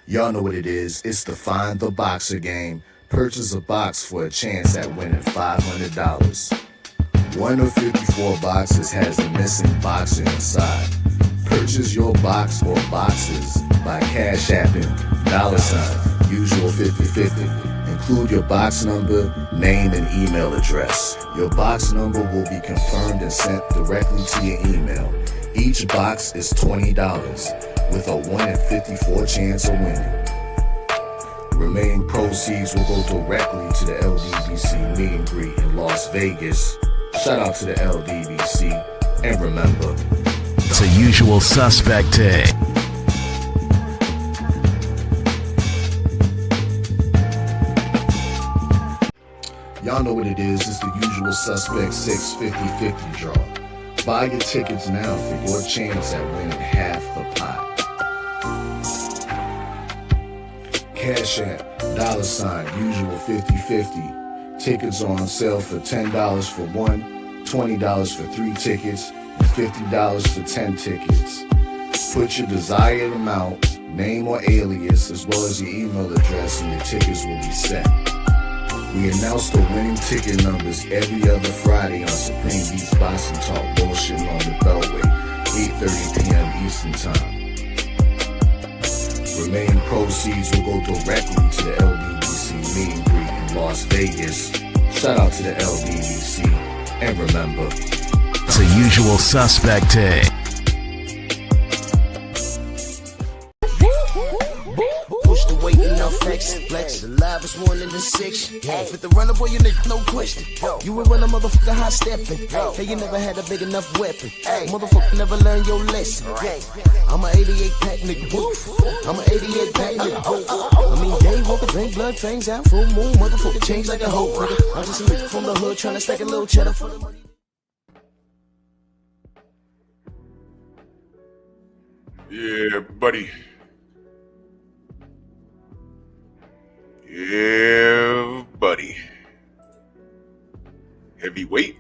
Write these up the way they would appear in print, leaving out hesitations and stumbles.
Y'all know what it is. It's the Find the Boxer game. Purchase a box for a chance at winning $500. One of 54 boxes has a missing boxer inside. Purchase your box or boxes by Cash Apping $ usual 50/50. Include your box number, name, and email address. Your box number will be confirmed and sent directly to your email. Each box is $20 with a 1 in 54 chance of winning. Remaining proceeds will go directly to the LDBC meet and greet in Las Vegas. Shout out to the LDBC, and remember, it's a usual suspect day. Y'all know what it is. It's the usual suspect 650-50 draw. Buy your tickets now for your chance at winning half the pot. Cash App, $ usual 50/50. Tickets are on sale for $10 for one, $20 for 3 tickets, and $50 for 10 tickets. Put your desired amount, name or alias, as well as your email address, and your tickets will be set. We announce the winning ticket numbers every other Friday on Supreme Beats Boxing Talk Bullshit on the Beltway, 8:30 p.m. Eastern Time. Remaining proceeds will go directly to the LDBC meet and greet in Las Vegas. Shout out to the LDBC, and remember, it's a usual suspect day. Push the weight and flex. Flex the live is 1 in the 6. With the runner boy, you nigga, no question. You ain't run a motherfucker high stepping. Hey, you never had a big enough weapon. Motherfucker never learned your lesson. I'm a 88 pack nigga. I'm a 88 pack nigga. I mean, day walker, drink blood, fangs out, full moon. Motherfucker change like a hoe, nigga. I'm just a nigga from the hood trying to stack a little cheddar for the money. Yeah, buddy. Yeah, buddy. Heavyweight.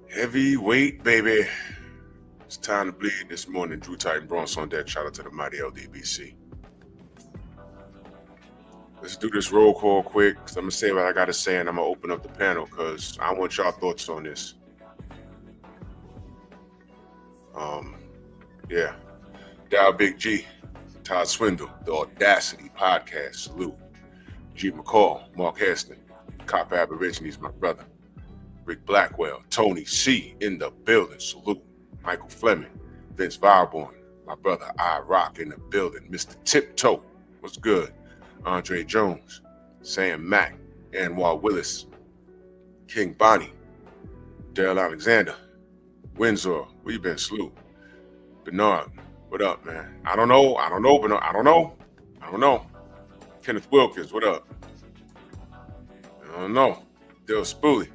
Heavyweight, baby. It's time to bleed this morning. Drew Titan Bronx on deck. Shout out to the mighty LDBC. Let's do this roll call quick, because I'm going to say what I got to say, and I'm going to open up the panel, because I want y'all thoughts on this. Yeah. Dow Big G. Todd Swindle, The Audacity Podcast, salute. G. McCall, Mark Heston, Cop Aborigines, my brother. Rick Blackwell, Tony C. in the building, salute. Michael Fleming, Vince Valborn, my brother I Rock in the building. Mr. Tiptoe, what's good? Andre Jones, Sam Mack, Anwar Willis, King Bonnie, Daryl Alexander, Windsor, where you been, salute. Bernard, what up, man? I don't know, Bernard. I don't know. Kenneth Wilkins, what up? I don't know. Dale Spooley,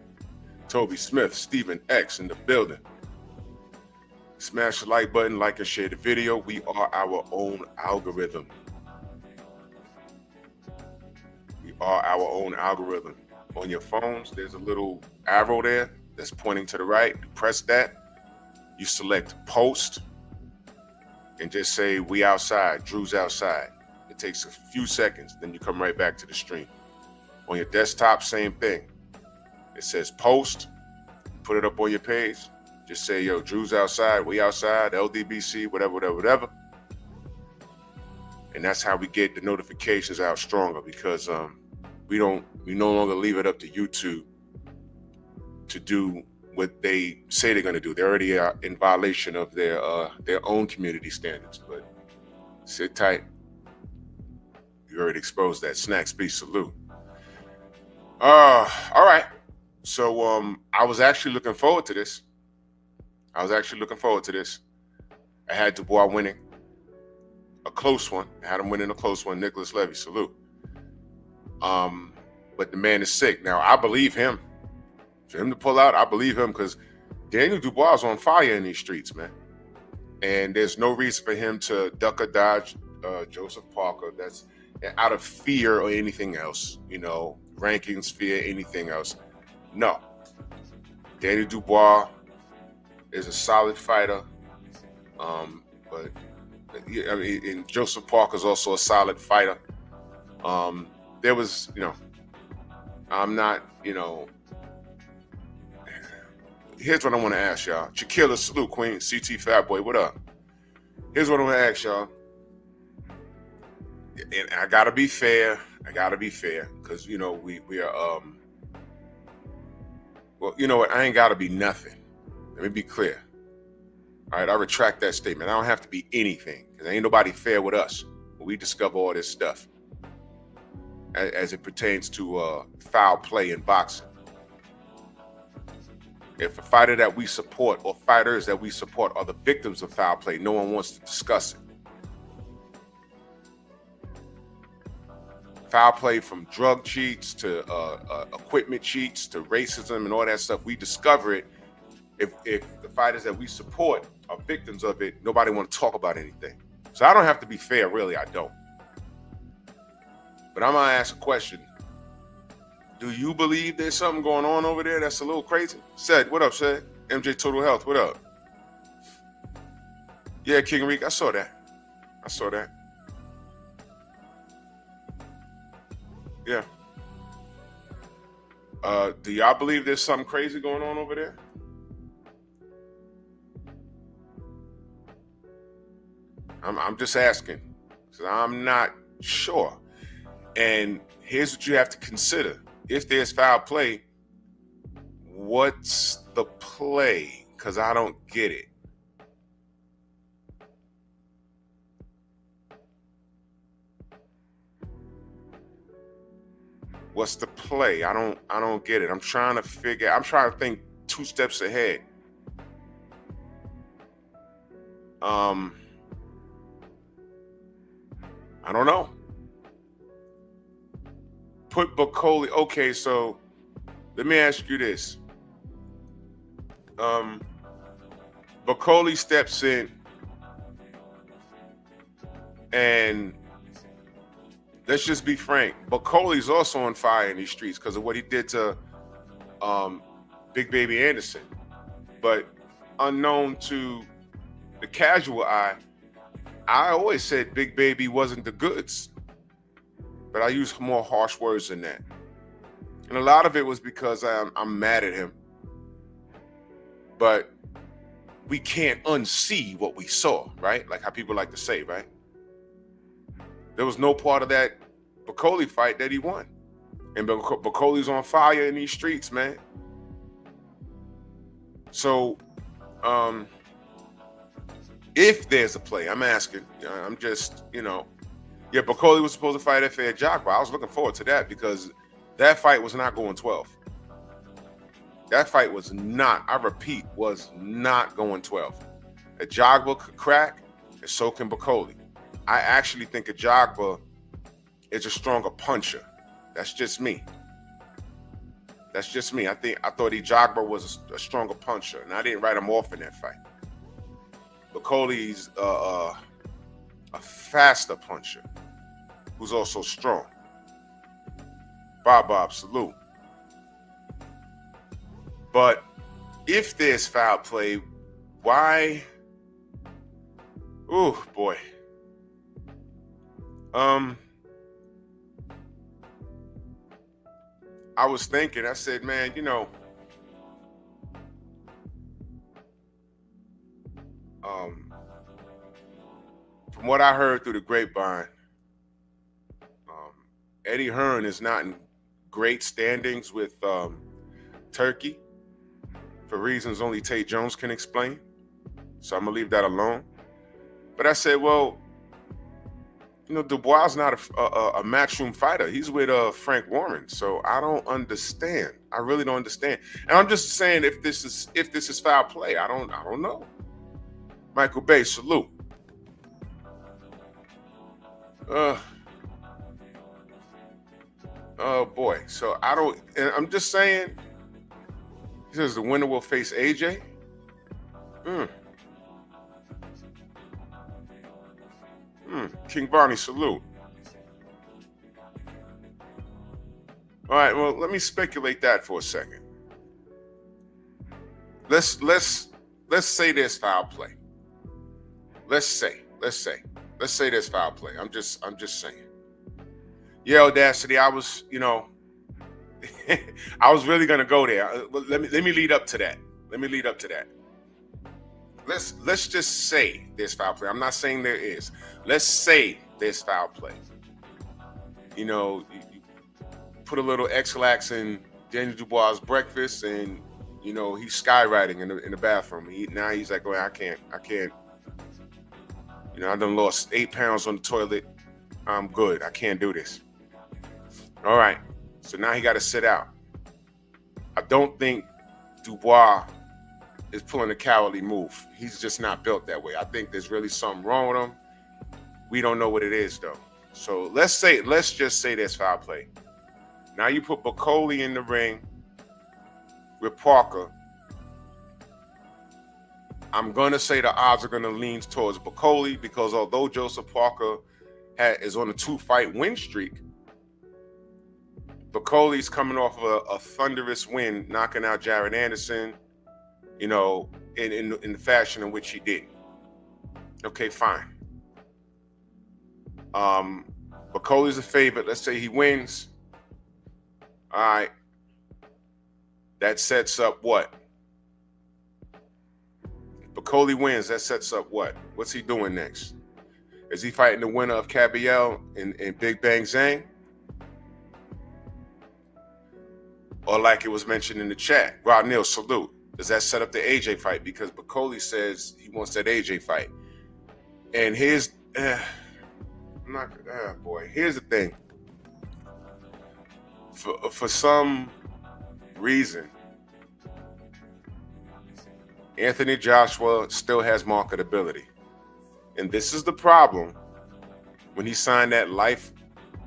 Toby Smith, Stephen X in the building. Smash the like button, like and share the video. We are our own algorithm. We are our own algorithm. On your phones, there's a little arrow there that's pointing to the right. You press that. You select post. And just say, we outside, Drew's outside. It takes a few seconds, then you come right back to the stream. On your desktop, same thing. It says post, put it up on your page. Just say, yo, Drew's outside, we outside, LDBC, whatever. And that's how we get the notifications out stronger, because we no longer leave it up to YouTube to do what they say they're going to do. They already are in violation of their own community standards. But sit tight. You already exposed that. Snack Speech, salute. All right. So I was actually looking forward to this. I had Dubois winning a close one. I had him winning a close one. Nicholas Levy, salute. But the man is sick. Now, I believe him. For him to pull out, I believe him, because Daniel Dubois is on fire in these streets, man. And there's no reason for him to duck or dodge Joseph Parker. That's out of fear or anything else, rankings, fear, anything else. No. Daniel Dubois is a solid fighter, but I mean, and Joseph Parker's also a solid fighter. There was, I'm not, here's what I want to ask y'all. Shaquilla, salute, Queen. CT Fat Boy, what up? Here's what I want to ask y'all. And I gotta be fair. Because we are well, you know what? I ain't gotta be nothing. Let me be clear. All right, I retract that statement. I don't have to be anything, because ain't nobody fair with us when we discover all this stuff as it pertains to foul play in boxing. If a fighter that we support or fighters that we support are the victims of foul play, no one wants to discuss it. Foul play, from drug cheats to equipment cheats to racism and all that stuff, we discover it. If the fighters that we support are victims of it, nobody want to talk about anything. So I don't have to be fair, really, I don't. But I'm gonna ask a question. Do you believe there's something going on over there that's a little crazy? Said, what up, Said? MJ Total Health, what up? Yeah, King Reek, I saw that. Yeah. Do y'all believe there's something crazy going on over there? I'm just asking, because I'm not sure. And here's what you have to consider. If there's foul play, what's the play? Because I don't get it. What's the play? I don't get it. I'm trying to think 2 steps ahead. I don't know. Put Bakole. Okay, so let me ask you this. Bakole steps in, and let's just be frank. Bakole's also on fire in these streets because of what he did to Big Baby Anderson. But unknown to the casual eye, I always said Big Baby wasn't the goods. But I use more harsh words than that. And a lot of it was because I'm mad at him. But we can't unsee what we saw, right? Like how people like to say, right? There was no part of that Bakole fight that he won. And Bakole's on fire in these streets, man. So, if there's a play, I'm asking, I'm just, yeah, Bakole was supposed to fight F.A. Jogba. I was looking forward to that because that fight was not going 12. That fight was not, I repeat, was not going 12. Jogba could crack, and so can Bakole. I actually think Jogba is a stronger puncher. That's just me. I thought Jogba was a stronger puncher, and I didn't write him off in that fight. Bakole's a faster puncher who's also strong. Bob, salute. But if there's foul play, why? Oh boy. I was thinking, I said, man, from what I heard through the grapevine, Eddie Hearn is not in great standings with Turkey for reasons only Tate Jones can explain. So I'm gonna leave that alone. But I said, well, Dubois is not a matchroom fighter. He's with Frank Warren. So I don't understand. I really don't understand. And I'm just saying, if this is foul play, I don't know. Michael Bay, salute. Oh boy. So and I'm just saying, he says the winner will face AJ. King Barney, salute. All right, well, let me speculate that for a second. Let's say there's foul play. Let's say. let's say there's foul play. I'm just saying. Yeah, Audacity, I was, I was really gonna go there. Let me lead up to that. Let's just say there's foul play. I'm not saying there is. Let's say there's foul play. You put a little X-Lax in Daniel Dubois' breakfast, and he's skywriting in the bathroom. Now he's like, I can't. I done lost 8 pounds on the toilet. I'm good. I can't do this. All right. So now he got to sit out. I don't think Dubois is pulling a cowardly move. He's just not built that way. I think there's really something wrong with him. We don't know what it is, though. So let's just say there's foul play. Now you put Bakole in the ring with Parker. I'm going to say the odds are going to lean towards Bakole, because although Joseph Parker is on a 2-fight win streak, Bakole's coming off of a thunderous win, knocking out Jared Anderson, in the fashion in which he did. Okay, fine. Bakole's a favorite. Let's say he wins. All right. That sets up what? Bakole wins, that sets up what? What's he doing next? Is he fighting the winner of Cabiel and Big Bang Zhang? Or like it was mentioned in the chat, Rod Neal, salute. Does that set up the AJ fight? Because Bakole says he wants that AJ fight. And here's the thing. For some reason, Anthony Joshua still has marketability. And this is the problem when he signed that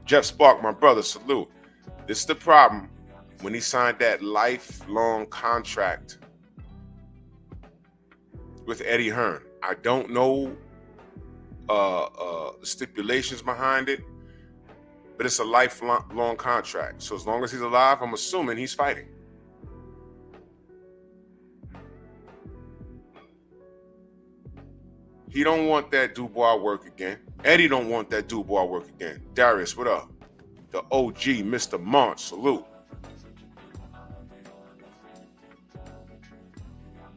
Jeff Spark, my brother, salute. This is the problem when he signed that lifelong contract with Eddie Hearn. I don't know the stipulations behind it, but it's a lifelong contract. So as long as he's alive, I'm assuming he's fighting. He don't want that Dubois work again. Eddie don't want that Dubois work again. Darius, what up? The OG, Mr. Mont, salute.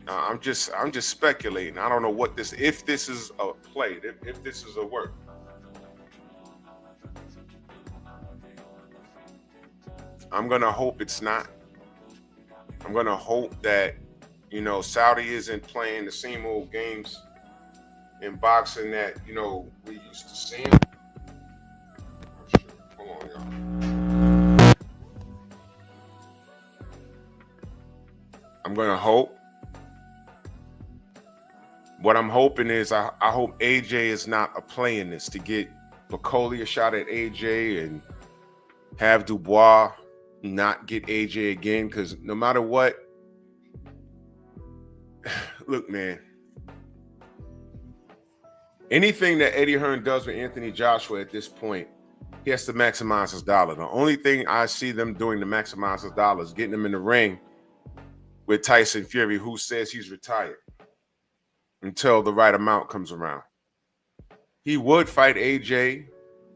I'm just speculating. I don't know if this is a play, if this is a work. I'm gonna hope it's not. I'm gonna hope that Saudi isn't playing the same old games in boxing that we used to see. Hold on, y'all. I'm gonna hope. What I'm hoping is I hope AJ is not a play in this to get Bakole a shot at AJ and have Dubois not get AJ again, because no matter what, look, man, anything that Eddie Hearn does with Anthony Joshua at this point, he has to maximize his dollar. The only thing I see them doing to maximize his dollar is getting him in the ring with Tyson Fury, who says he's retired until the right amount comes around. He would fight AJ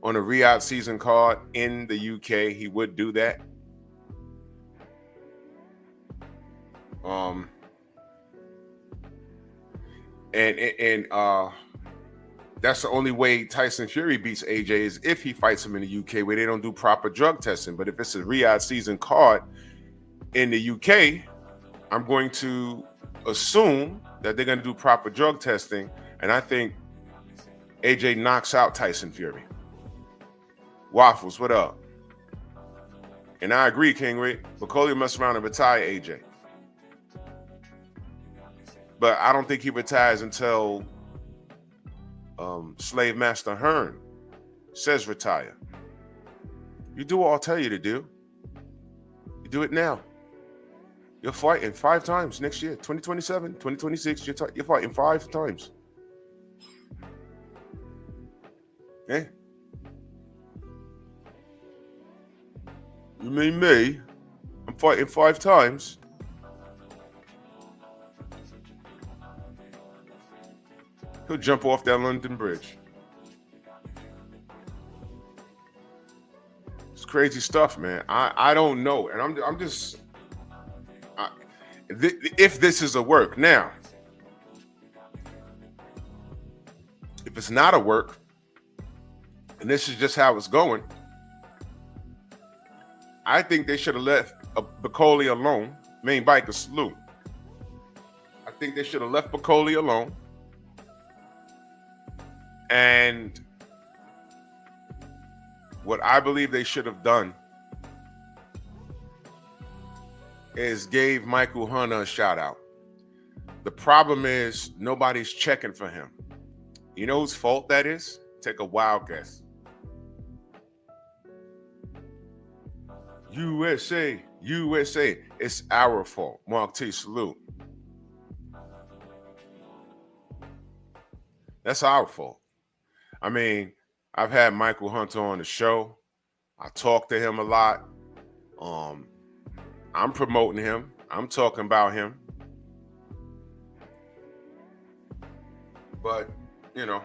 on a Riyadh season card in the UK. He would do that. That's the only way Tyson Fury beats AJ is if he fights him in the UK, where they don't do proper drug testing. But if it's a Riyadh season card in the UK, I'm going to assume that they're going to do proper drug testing, and I think AJ knocks out Tyson Fury. Waffles, what up? And I agree, King Rick. Bakole mess around and retire AJ. But I don't think he retires until Slave Master Hearn says retire. You do what I'll tell you to do. You do it now. You're fighting 5 times next year, 2027, 2026. You're fighting 5 times. Yeah. You mean me? I'm fighting 5 times. He'll jump off that London Bridge. It's crazy stuff, man. I don't know, and I'm just if this is a work now. If it's not a work, and this is just how it's going, I think they should have left Bakole alone. Main biker salute. I think they should have left Bakole alone. And what I believe they should have done is gave Michael Hunter a shout out. The problem is nobody's checking for him. You know whose fault that is? Take a wild guess. USA, USA. It's our fault. Mark T, salute. That's our fault. I mean, I've had Michael Hunter on the show. I talk to him a lot. I'm promoting him. I'm talking about him. But, you know,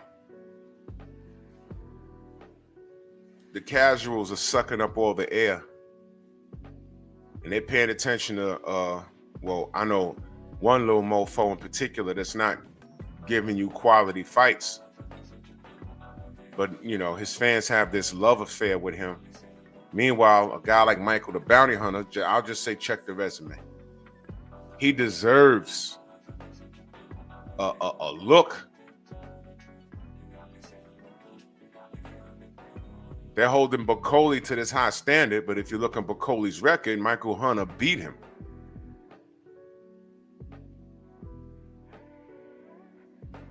the casuals are sucking up all the air. And they're paying attention to, well, I know one little mofo in particular that's not giving you quality fights. But, you know, his fans have this love affair with him. Meanwhile, a guy like Michael, the bounty hunter, I'll just say check the resume. He deserves a look. They're holding Bakole to this high standard, but if you look at Bakole's record, Michael Hunter beat him.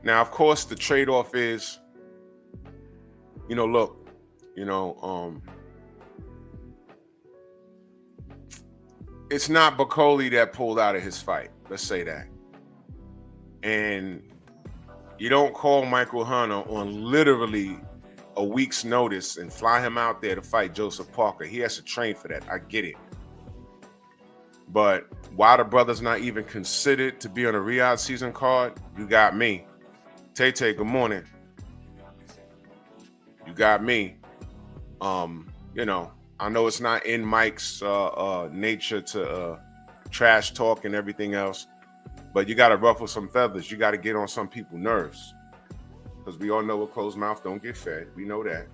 Now, of course, the trade-off is, you know, look, you know, it's not Bakole that pulled out of his fight. Let's say that. And you don't call Michael Hunter on literally a week's notice and fly him out there to fight Joseph Parker. He has to train for that. I get it. But why the brother's not even considered to be on a Riyadh season card? You got me. Tay-Tay, good morning. You got me. You know, I know it's not in Mike's nature to trash talk and everything else, but you got to ruffle some feathers. You got to get on some people's nerves. Because we all know a closed mouth don't get fed. We know that.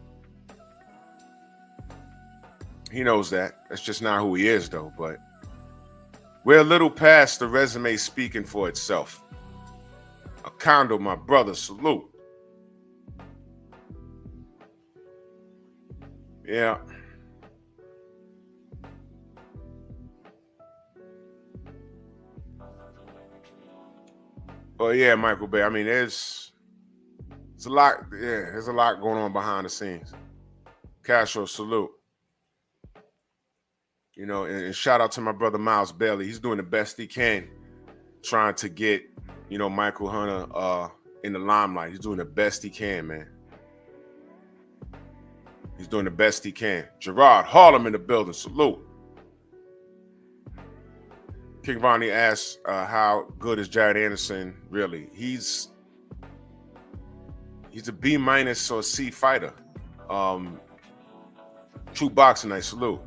He knows that. That's just not who he is, though. But we're a little past the resume speaking for itself. Acondo, my brother, salute. Yeah. Well, yeah, Michael Bay. I mean, there's a lot. Yeah, there's a lot going on behind the scenes. Castro, salute. You know, and shout out to my brother Miles Bailey. He's doing the best he can, trying to get, you know, Michael Hunter in the limelight. He's doing the best he can, man. He's doing the best he can. Gerard Harlem in the building. Salute. King Ronnie asks, how good is Jared Anderson really? He's a B- or C fighter. True boxing, I salute.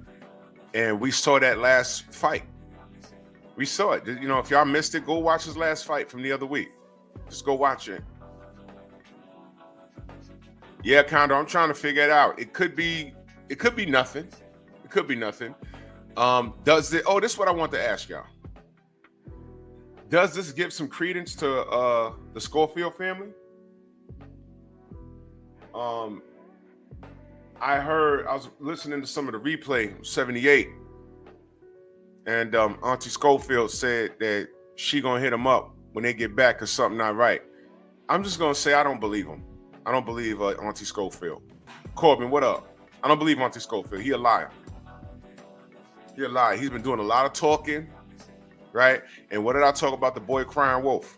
And we saw that last fight. We saw it. You know, if y'all missed it, go watch his last fight from the other week. Just go watch it. Yeah, Condor, I'm trying to figure it out. It could be nothing. It could be nothing. This is what I want to ask y'all. Does this give some credence to the Schofield family? I was listening to some of the replay, 78, and Auntie Schofield said that she gonna hit him up when they get back because something not right. I'm just gonna say I don't believe him. I don't believe Auntie Schofield. Corbin, what up? I don't believe Auntie Schofield. He a liar. He a liar. He's been doing a lot of talking, right? And what did I talk about the boy crying wolf?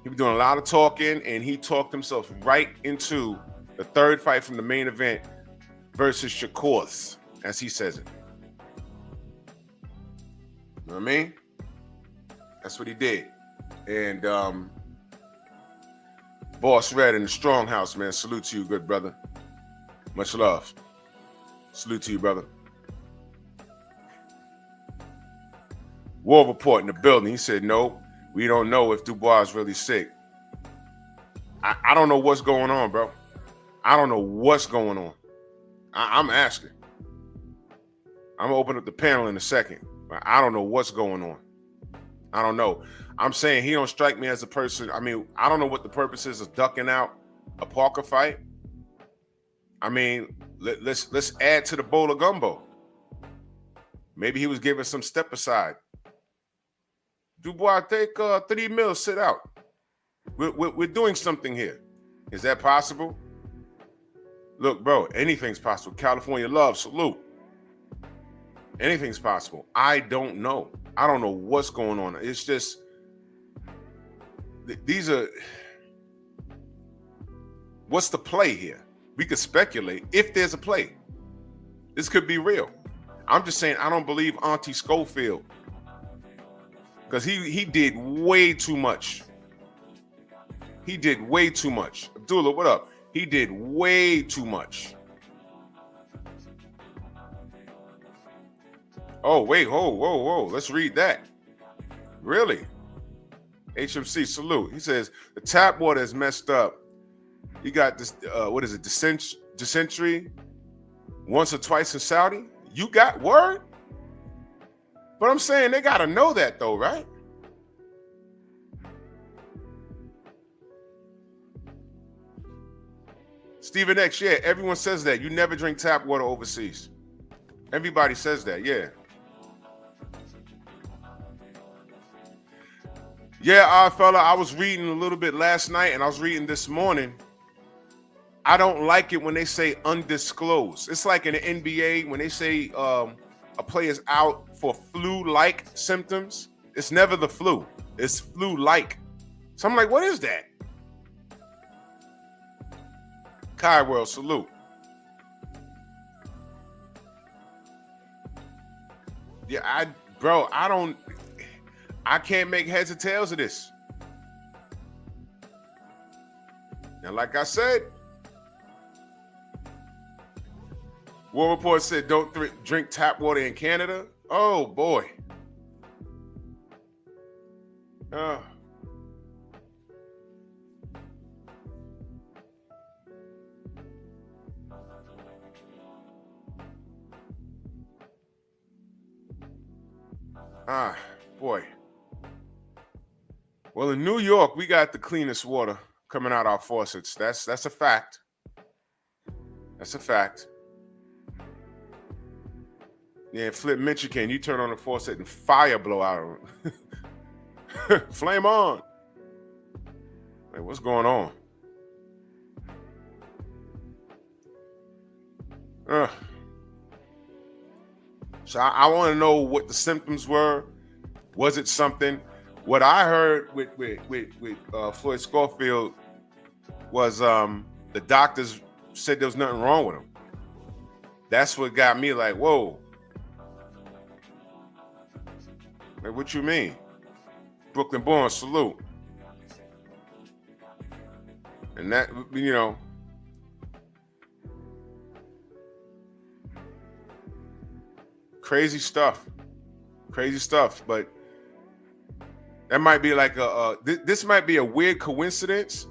He been doing a lot of talking, and he talked himself right into the third fight from the main event versus Shakur's, as he says it. You know what I mean? That's what he did. And Boss Red in the Strong House, man. Salute to you, good brother. Much love. Salute to you, brother. War Report in the building. He said, no, we don't know if Dubois is really sick. I don't know what's going on, bro. I don't know what's going on. I'm asking. I'm going to open up the panel in a second. But I don't know what's going on. I don't know. I'm saying he don't strike me as a person. I mean, I don't know what the purpose is of ducking out a Parker fight. I mean, let's add to the bowl of gumbo. Maybe he was giving some step aside. Dubois, take 3 mils, sit out. We're doing something here. Is that possible? Look, bro, anything's possible. California love, salute. Anything's possible. I don't know. I don't know what's going on. It's just, these are, what's the play here? We could speculate if there's a play. This could be real. I'm just saying I don't believe Auntie Schofield because he did way too much. He did way too much. Abdullah, what up? He did way too much. Oh, wait, whoa. Let's read that. Really? HMC, salute. He says, the tap water is messed up. You got this, what is it, dysentery once or twice in Saudi? You got word? But I'm saying they got to know that though, right? Stephen X, yeah, everyone says that. You never drink tap water overseas. Everybody says that, yeah. Yeah, fella, I was reading a little bit last night and I was reading this morning. I don't like it when they say undisclosed. It's like in the NBA when they say a player's out for flu-like symptoms. It's never the flu. It's flu-like. So I'm like, what is that? Kai World, salute. Yeah, I can't make heads or tails of this. And like I said, War Report said don't drink tap water in Canada. Oh boy. Boy. Well, in New York, we got the cleanest water coming out our faucets. That's a fact. That's a fact. Yeah, Flip Michigan, you turn on the faucet and fire blow out of it. Flame on. Hey, what's going on? So I want to know what the symptoms were. Was it something? What I heard with Floyd Schofield was the doctors said there was nothing wrong with him. That's what got me like, whoa. Like, what you mean? Brooklyn born, salute. And that, you know, crazy stuff, but that might be like this might be a weird coincidence. You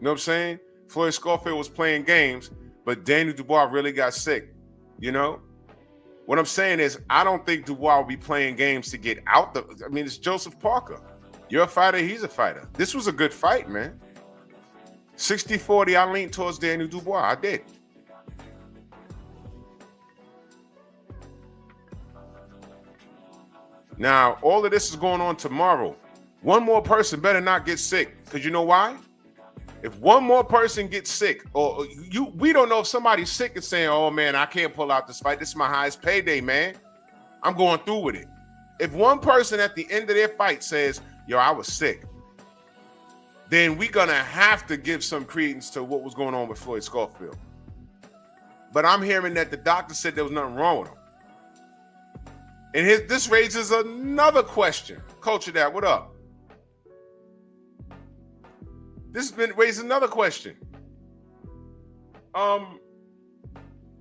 know what I'm saying? Floyd Schofield was playing games, but Daniel Dubois really got sick. You know? What I'm saying is I don't think Dubois will be playing games to get out I mean, it's Joseph Parker. You're a fighter, he's a fighter. This was a good fight, man. 60-40, I leaned towards Daniel Dubois. I did. Now, all of this is going on tomorrow. One more person better not get sick. Because you know why? If one more person gets sick, we don't know if somebody's sick and saying, oh man, I can't pull out this fight. This is my highest payday, man. I'm going through with it. If one person at the end of their fight says, yo, I was sick, then we're going to have to give some credence to what was going on with Floyd Schofield. But I'm hearing that the doctor said there was nothing wrong with him. And this raises another question. Culture Dad, what up? this has been raised another question.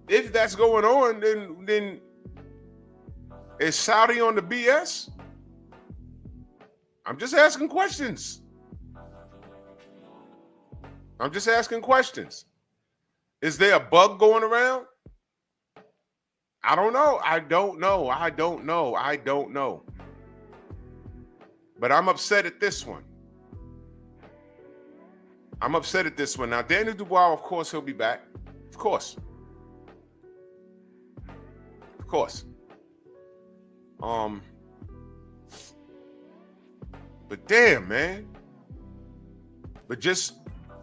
If that's going on, then is Saudi on the BS? I'm just asking questions. Is there a bug going around? I don't know. But I'm upset at this one. Now, Daniel Dubois, of course, he'll be back. Of course. But damn, man.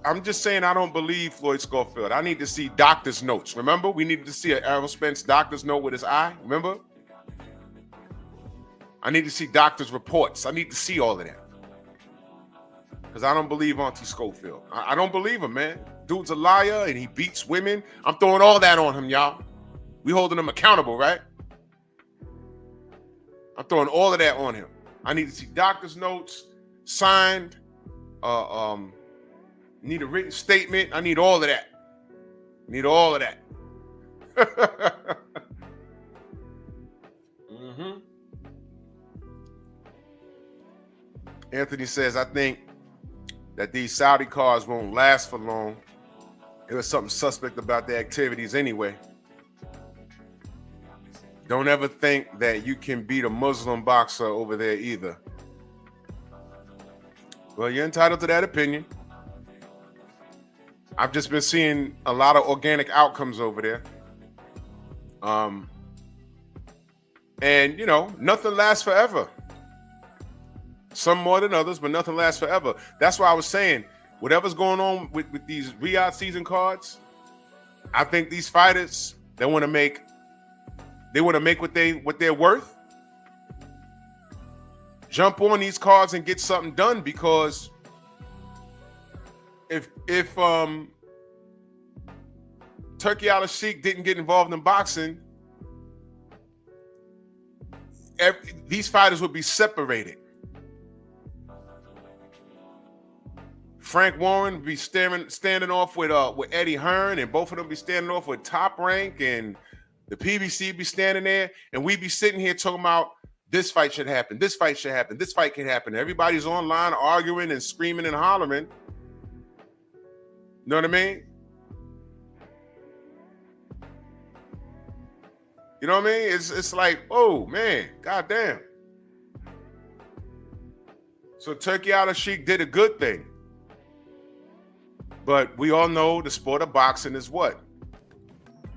I'm just saying I don't believe Floyd Schofield. I need to see doctor's notes. Remember? We needed to see an Errol Spence doctor's note with his eye. Remember? I need to see doctor's reports. I need to see all of that. Because I don't believe Auntie Schofield. I don't believe him, man. Dude's a liar and he beats women. I'm throwing all that on him, y'all. We holding him accountable, right? I'm throwing all of that on him. I need to see doctor's notes, signed, need a written statement. I need all of that. Anthony says, I think that these Saudi cars won't last for long. There was something suspect about their activities anyway. Don't ever think that you can beat a Muslim boxer over there either. Well, you're entitled to that opinion. I've just been seeing a lot of organic outcomes over there. And, you know, nothing lasts forever. Some more than others, but nothing lasts forever. That's why I was saying, whatever's going on with these Riyadh season cards, I think these fighters, they want to make what they're worth. Jump on these cards and get something done, because if Turki Al-Sheikh didn't get involved in boxing, these fighters would be separated. Frank Warren would be standing off with Eddie Hearn, and both of them be standing off with Top Rank, and the PBC be standing there, and we be sitting here talking about this fight should happen, this fight should happen, this fight can happen. Everybody's online arguing and screaming and hollering. You know what I mean? You know what I mean? It's like, oh man, goddamn. So Turki Al-Sheikh did a good thing. But we all know the sport of boxing is what?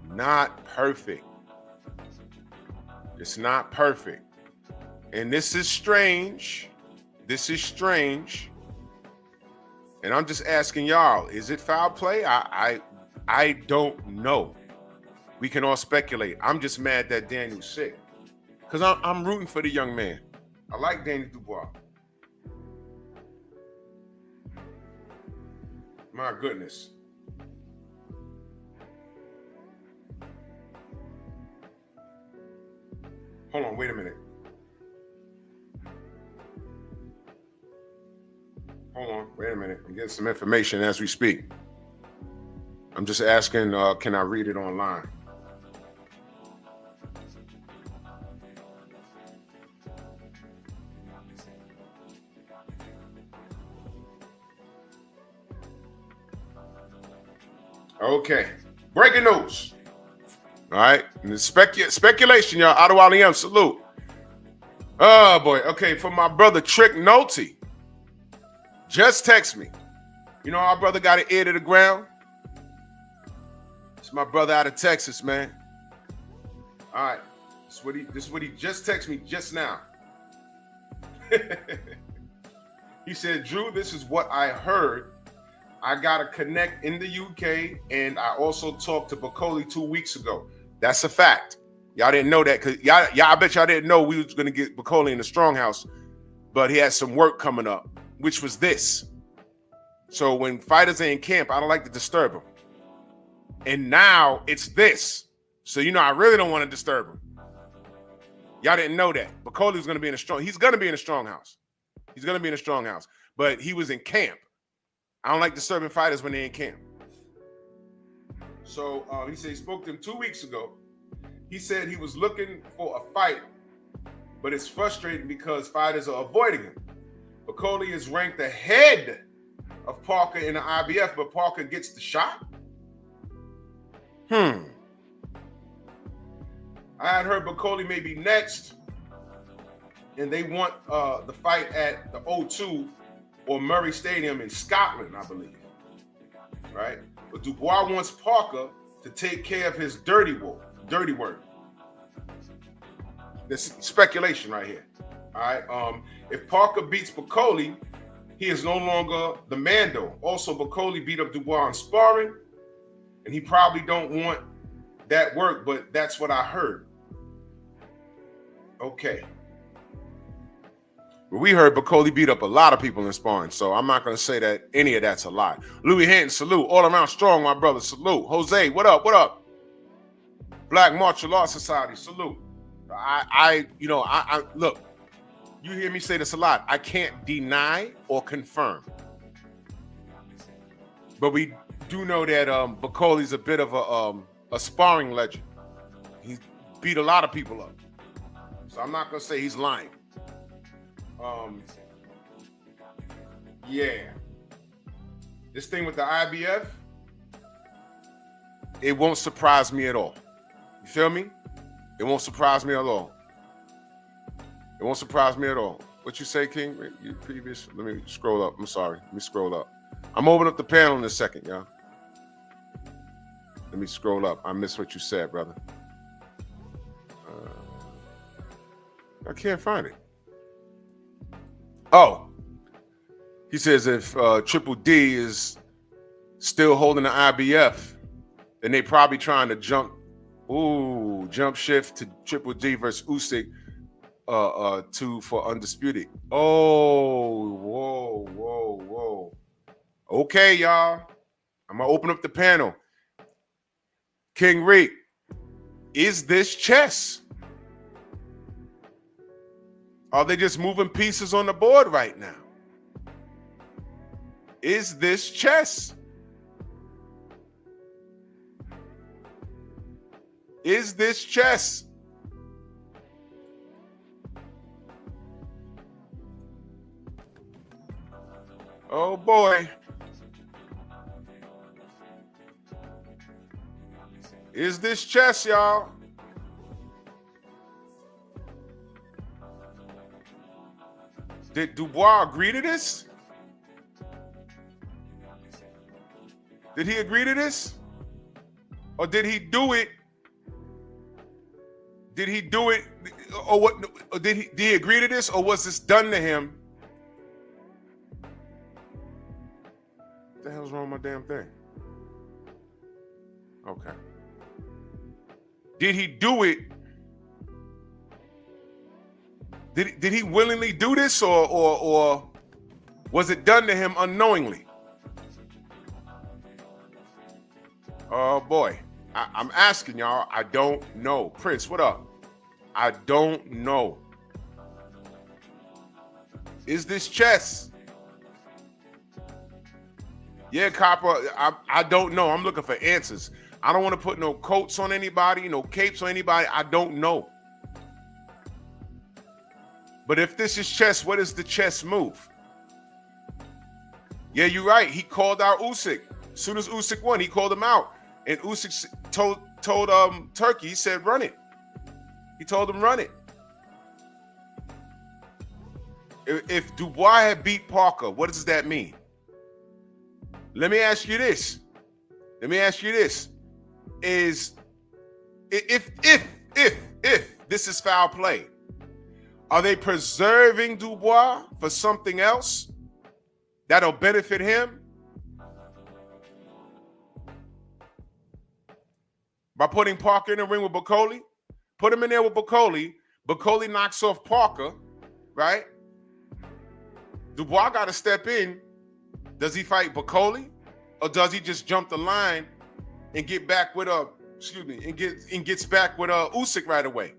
Not perfect. It's not perfect. And this is strange. And I'm just asking y'all, is it foul play? I don't know. We can all speculate. I'm just mad that Daniel's sick. Because I'm rooting for the young man. I like Daniel Dubois. My goodness. Hold on, wait a minute. I'm getting some information as we speak. I'm just asking, can I read it online? Okay, breaking news. All right, and the speculation, y'all. Adu Aliyam, salute. Oh boy. Okay, for my brother Trick Nolte, just text me. You know our brother got an ear to the ground. It's my brother out of Texas, man. All right, this is what he just texted me just now. He said, Drew, this is what I heard. I got to connect in the UK, and I also talked to Bakole 2 weeks ago. That's a fact. Y'all didn't know that, because I bet y'all didn't know we was going to get Bakole in the Stronghouse, but he had some work coming up, which was this. So when fighters are in camp, I don't like to disturb them. And now it's this. So, you know, I really don't want to disturb him. Y'all didn't know that. Bakole was going to be in a strong. He's going to be in a Stronghouse. He's going to be in a Stronghouse. But he was in camp. I don't like disturbing fighters when they're in camp. So he said he spoke to him 2 weeks ago. He said he was looking for a fight, but it's frustrating because fighters are avoiding him. Bakole is ranked ahead of Parker in the IBF, but Parker gets the shot? I had heard Bakole may be next, and they want the fight at the O2 or Murray Stadium in Scotland, I believe. Right? But Dubois wants Parker to take care of his dirty work. This speculation right here. All right. If Parker beats Bakole, he is no longer the Mando. Also, Bakole beat up Dubois in sparring, and he probably don't want that work, but that's what I heard. Okay. Well, we heard Bakole beat up a lot of people in sparring, so I'm not going to say that any of that's a lie. Louis Hinton, salute. All around strong, my brother, salute. Jose, what up? What up? Black Martial Arts Society, salute. I look, you hear me say this a lot. I can't deny or confirm. But we do know that Bakole's a bit of a sparring legend. He beat a lot of people up. So I'm not going to say he's lying. Yeah. This thing with the IBF, it won't surprise me at all. You feel me? It won't surprise me at all. It won't surprise me at all. What you say, King? You previous? Let me scroll up. I'm sorry. Let me scroll up. I'm opening up the panel in a second, y'all. Let me scroll up. I missed what you said, brother. I can't find it. Oh. He says if Triple D is still holding the IBF, then they probably trying to jump shift to Triple D versus Usyk for undisputed. Oh, whoa. Okay, y'all. I'm gonna open up the panel. King Reek, is this chess? Are they just moving pieces on the board right now? Is this chess? Is this chess? Oh boy. Is this chess, y'all? Did Dubois agree to this? Did he agree to this? Or did he do it? Did he do it? Or what? Or did he agree to this? Or was this done to him? What the hell's wrong with my damn thing? Okay. Did he do it? Did he willingly do this, or was it done to him unknowingly? Oh boy, I'm asking y'all. I don't know. Prince, what up? I don't know. Is this chess? Yeah, Copper. I don't know. I'm looking for answers. I don't want to put no coats on anybody, no capes on anybody. I don't know. But if this is chess, what is the chess move? Yeah, you're right. He called out Usyk. As soon as Usyk won, he called him out. And Usyk told Turkey, he said, run it. He told him, run it. If Dubois had beat Parker, what does that mean? Let me ask you this. Is if this is foul play, are they preserving Dubois for something else that'll benefit him? By putting Parker in the ring with Bakole? Put him in there with Bakole. Bakole knocks off Parker, right? Dubois got to step in. Does he fight Bakole? Or does he just jump the line and get back with gets back with Usyk right away?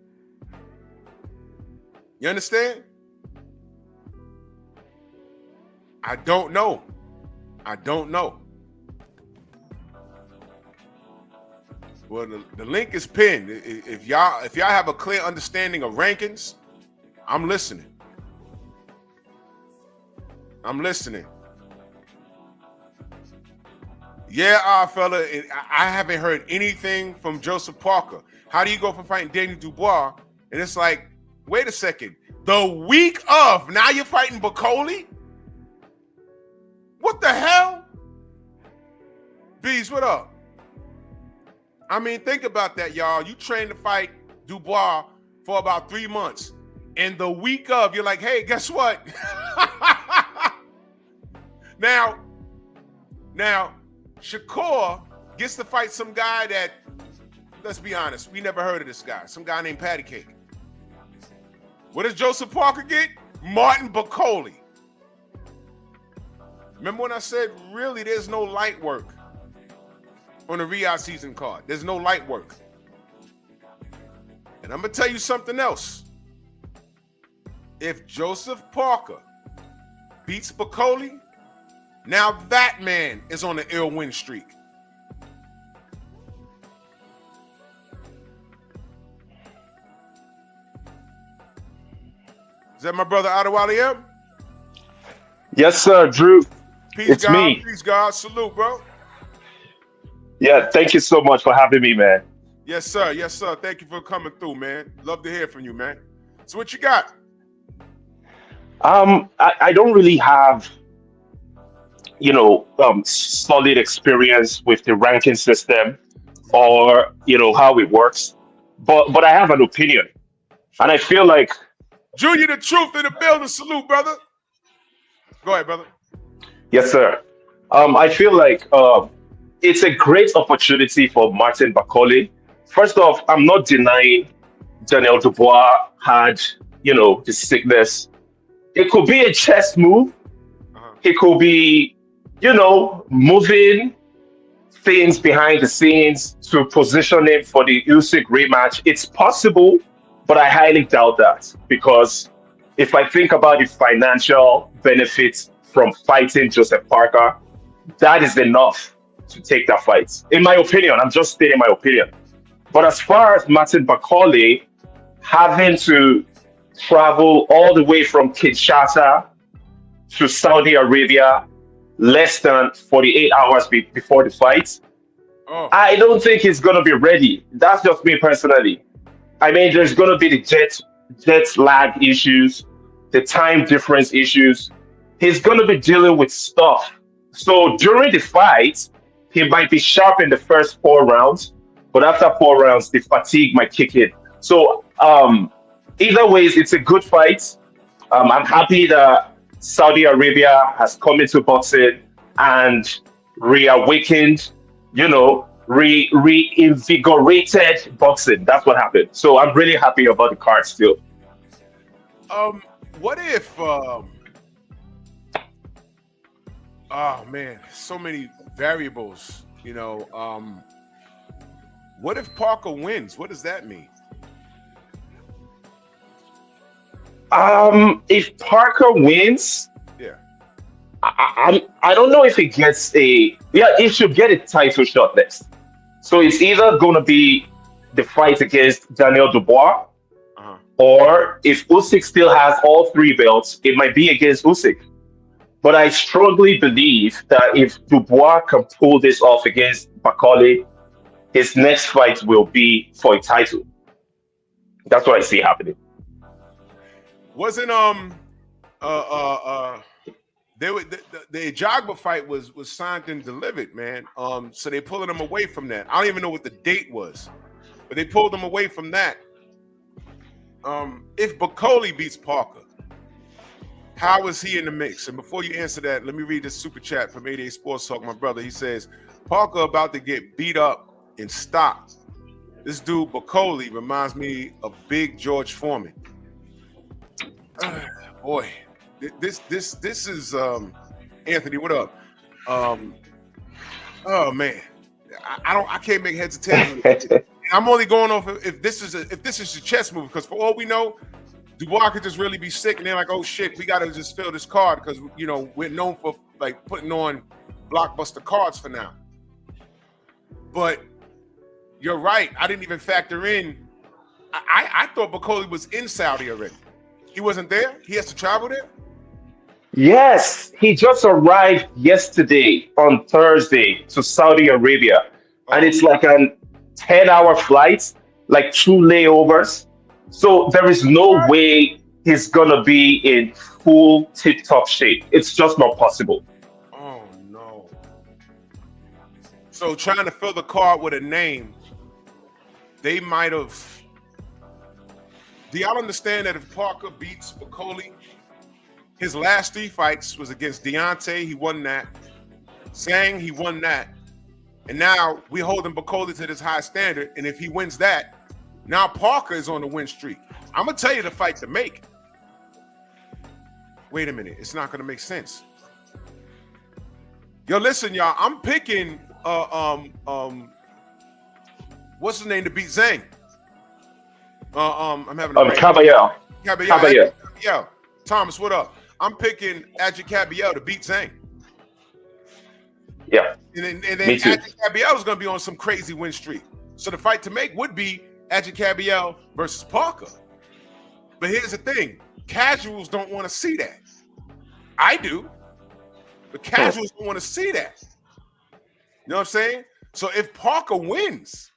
You understand? I don't know. I don't know. Well, the link is pinned. If y'all have a clear understanding of rankings, I'm listening. Yeah, fella, I haven't heard anything from Joseph Parker. How do you go from fighting Daniel Dubois and it's like, wait a second, the week of, now you're fighting Bakole? What the hell? Bees, what up? I mean, think about that, y'all. You trained to fight Dubois for about 3 months. And the week of, you're like, hey, guess what? Now, Shakur gets to fight some guy that, let's be honest, we never heard of this guy. Some guy named Patty Cake. What does Joseph Parker get? Martin Bakole. Remember when I said, really, there's no light work on the Riyadh season card. There's no light work. And I'm going to tell you something else. If Joseph Parker beats Bakole, now that man is on an ill win streak. Is that my brother Adewale M? Yes, sir, Drew. Peace, it's God. me. Peace, God. Salute, bro. Yeah, thank you so much for having me, man. Yes, sir. Yes, sir. Thank you for coming through, man. Love to hear from you, man. So what you got? I don't really have, solid experience with the ranking system or, how it works. But I have an opinion. And I feel like Junior, the truth in the building. Salute, brother. Go ahead, brother. yes, sir. I feel like it's a great opportunity for Martin Bakole. First off, I'm not denying Daniel Dubois had, the sickness. It could be a chess move. It could be, moving things behind the scenes to position him for the Usyk rematch. It's possible, but I highly doubt that because if I think about the financial benefits from fighting Joseph Parker, that is enough to take that fight. In my opinion, I'm just stating my opinion. But as far as Martin Bakole having to travel all the way from Kinshasa to Saudi Arabia less than 48 hours before the fight, I don't think he's going to be ready. That's just me personally. I mean, there's going to be the jet lag issues, the time difference issues. He's going to be dealing with stuff. So during the fight, he might be sharp in the first 4 rounds, but after 4 rounds, the fatigue might kick in. So either ways, it's a good fight. I'm happy that Saudi Arabia has come into boxing and reawakened, reinvigorated boxing. That's what happened. So I'm really happy about the card still. What if oh man, so many variables, what if Parker wins? What does that mean? If Parker wins, Yeah. I don't know if he gets he should get a title shot next. So it's either going to be the fight against Daniel Dubois, or if Usyk still has all 3 belts, it might be against Usyk. But I strongly believe that if Dubois can pull this off against Bakole, his next fight will be for a title. That's what I see happening. Wasn't the Ajagba fight was signed and delivered, man. So they pulling him away from that. I don't even know what the date was, but they pulled him away from that. If Bakole beats Parker, how is he in the mix? And before you answer that, let me read this super chat from 88 Sports Talk, my brother. He says, Parker about to get beat up and stopped. This dude Bakole reminds me of Big George Foreman. Boy, this is Anthony. What up? Oh man, I can't make heads or tails. I'm only going off if this is a chess move, because for all we know, Dubois could just really be sick and they're like, oh shit, we got to just fill this card because we're known for like putting on blockbuster cards for now. But you're right. I didn't even factor in. I thought Bakole was in Saudi already. He wasn't there. He has to travel there. Yes, he just arrived yesterday on Thursday to Saudi Arabia, and Oh, it's like a 10-hour flight, like two layovers. So there is no what? way he's gonna be in full tip-top shape. It's just not possible. Oh no. So trying to fill the card with a name, they might have. Do y'all understand that if Parker beats Bakole, his last 3 fights was against Deontay, he won that. Zhang, he won that. And now we holding Bakole to this high standard. And if he wins that, now Parker is on the win streak. I'm gonna tell you the fight to make. Wait a minute, it's not gonna make sense. Yo, listen, y'all. I'm picking what's his name to beat Zhang? I'm having a brain. Caballero. Caballero. Yo, Thomas, what up? I'm picking Adji Caballero to beat Zhang. Yeah, And then me too. Adji Caballero is going to be on some crazy win streak. So the fight to make would be Adji Caballero versus Parker. But here's the thing. Casuals don't want to see that. I do. But casuals don't want to see that. You know what I'm saying? So if Parker wins,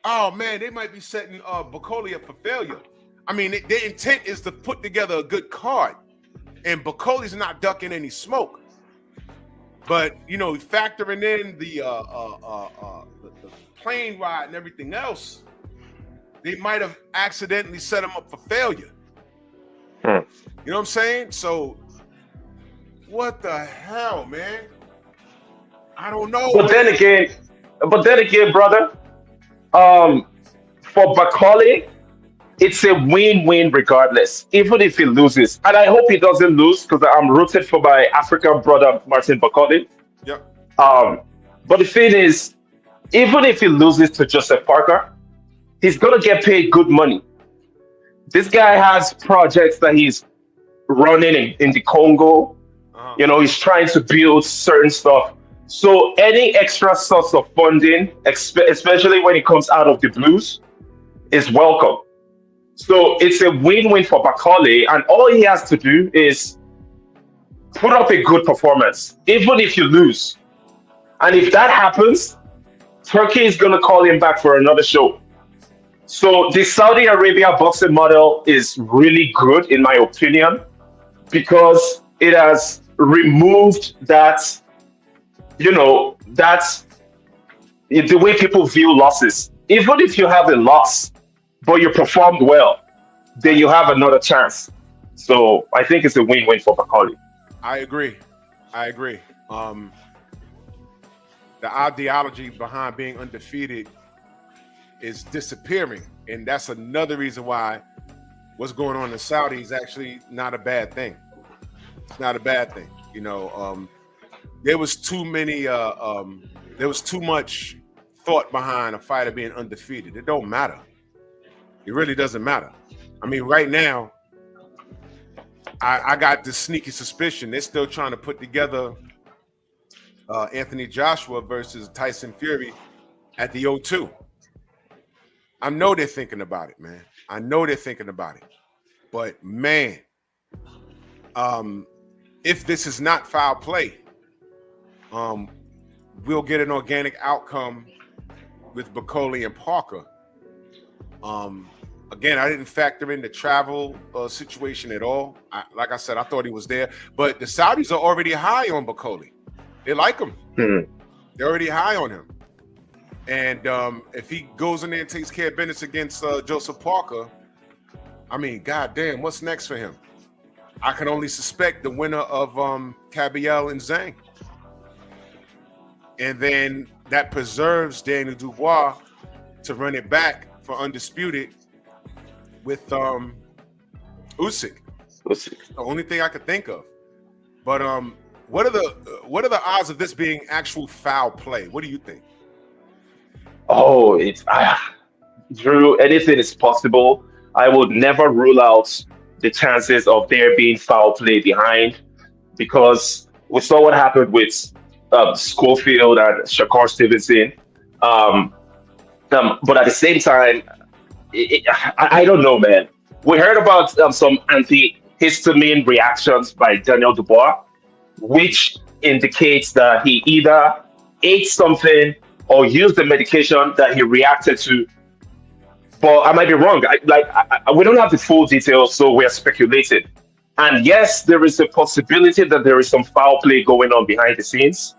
oh man, they might be setting Bakole up for failure. I mean, their intent is to put together a good card. And Bacole's not ducking any smoke. But, you know, factoring in the plane ride and everything else, they might have accidentally set him up for failure. You know what I'm saying? So, what the hell, man? I don't know. But then again, brother, for Bakole, it's a win-win regardless, even if he loses. And I hope he doesn't lose because I'm rooted for my African brother Martin Bakole. Yep. But the thing is, even if he loses to Joseph Parker, he's gonna get paid good money. This guy has projects that he's running in the Congo. You know, he's trying to build certain stuff. So any extra source of funding, especially when it comes out of the blues, is welcome. So it's a win-win for Bakole, and all he has to do is put up a good performance, even if you lose. And if that happens, Turkey is going to call him back for another show. So the Saudi Arabia boxing model is really good, in my opinion, because it has removed that, that's the way people view losses. Even if you have a loss, but you performed well, then you have another chance. So I think it's a win-win for Bakole. I agree. The ideology behind being undefeated is disappearing. And that's another reason why what's going on in Saudi is actually not a bad thing. It's not a bad thing. There was too much thought behind a fighter being undefeated. It don't matter. It really doesn't matter. I mean, right now, I got this sneaky suspicion they're still trying to put together Anthony Joshua versus Tyson Fury at the O2. I know they're thinking about it, man. I know they're thinking about it. But man, if this is not foul play, we'll get an organic outcome with Bakole and Parker. Again, I didn't factor in the travel situation at all. Like I said, I thought he was there. But the Saudis are already high on Bakole. They like him. They're already high on him. And if he goes in there and takes care of business against Joseph Parker, I mean, goddamn, what's next for him? I can only suspect the winner of Caballero and Zhang. And then that preserves Daniel Dubois to run it back for undisputed with Usyk. The only thing I could think of. But what are the odds of this being actual foul play? What do you think? Oh, Drew, anything is possible. I would never rule out the chances of there being foul play behind, because we saw what happened with Schofield and Shakur Stevenson. But at the same time, I don't know, man. We heard about some antihistamine reactions by Daniel Dubois, which indicates that he either ate something or used the medication that he reacted to. But I might be wrong. We don't have the full details, so we're speculating. And yes, there is a possibility that there is some foul play going on behind the scenes,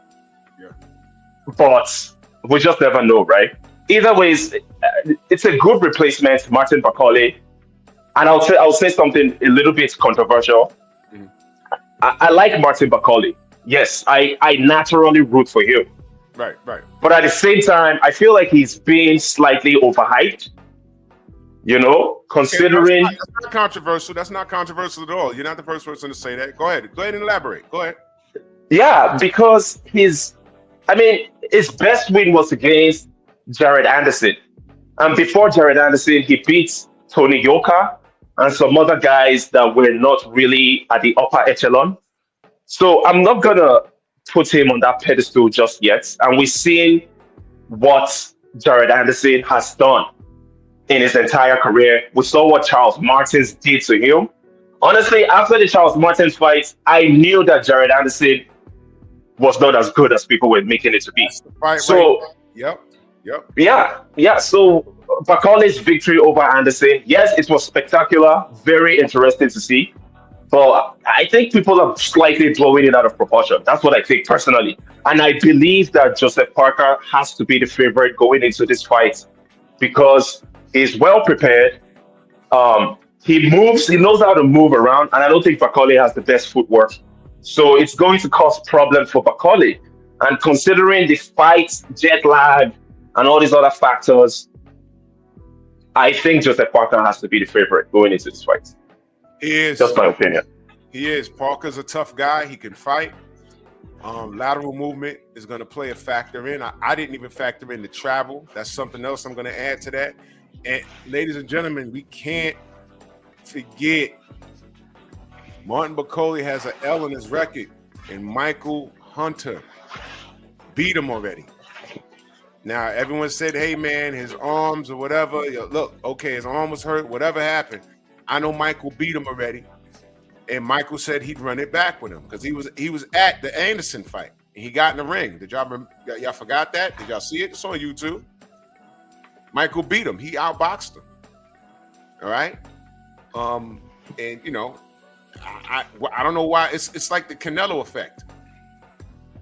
Yeah. but we just never know, right? Either ways, it's a good replacement, Martin Bakole. And I'll say something a little bit controversial. Mhm. I like Martin Bakole. Yes, I naturally root for him. Right, right. But at the same time, I feel like he's being slightly overhyped. You know, considering That's not controversial. That's not controversial at all. You're not the first person to say that. Go ahead. Go ahead and elaborate. Go ahead. yeah, because his best win was against Jared Anderson. And before Jared Anderson, he beat Tony Yoka and some other guys that were not really at the upper echelon. So I'm not gonna put him on that pedestal just yet. And we've seen what Jared Anderson has done in his entire career. We saw what Charles Martins did to him. Honestly, after the Charles Martins fight, I knew that Jared Anderson was not as good as people were making it to be. That's the fight, So right? Yep. yeah. So Bakole's victory over Anderson, yes, it was spectacular, very interesting to see. But I think people are slightly blowing it out of proportion. That's what I think personally. And I believe that Joseph Parker has to be the favorite going into this fight because he's well prepared. He knows how to move around, and I don't think Bakole has the best footwork. So it's going to cause problems for Bakole. And considering the fight, jet lag, and all these other factors, I think Joseph Parker has to be the favorite going into this fight. He is. Just my opinion. He is. Parker's a tough guy. He can fight. Lateral movement is going to play a factor in. I didn't even factor in the travel. That's something else I'm going to add to that. And ladies and gentlemen, we can't forget Martin Bakole has an L in his record, and Michael Hunter beat him already. Now, everyone said, hey, man, his arms or whatever. Look, okay, his arm was hurt, whatever happened. I know Michael beat him already. And Michael said he'd run it back with him because he was at the Anderson fight. And he got in the ring. Did y'all forgot that? Did y'all see it? It's on YouTube. Michael beat him. He outboxed him. All right? And, you know, I don't know why. It's like the Canelo effect.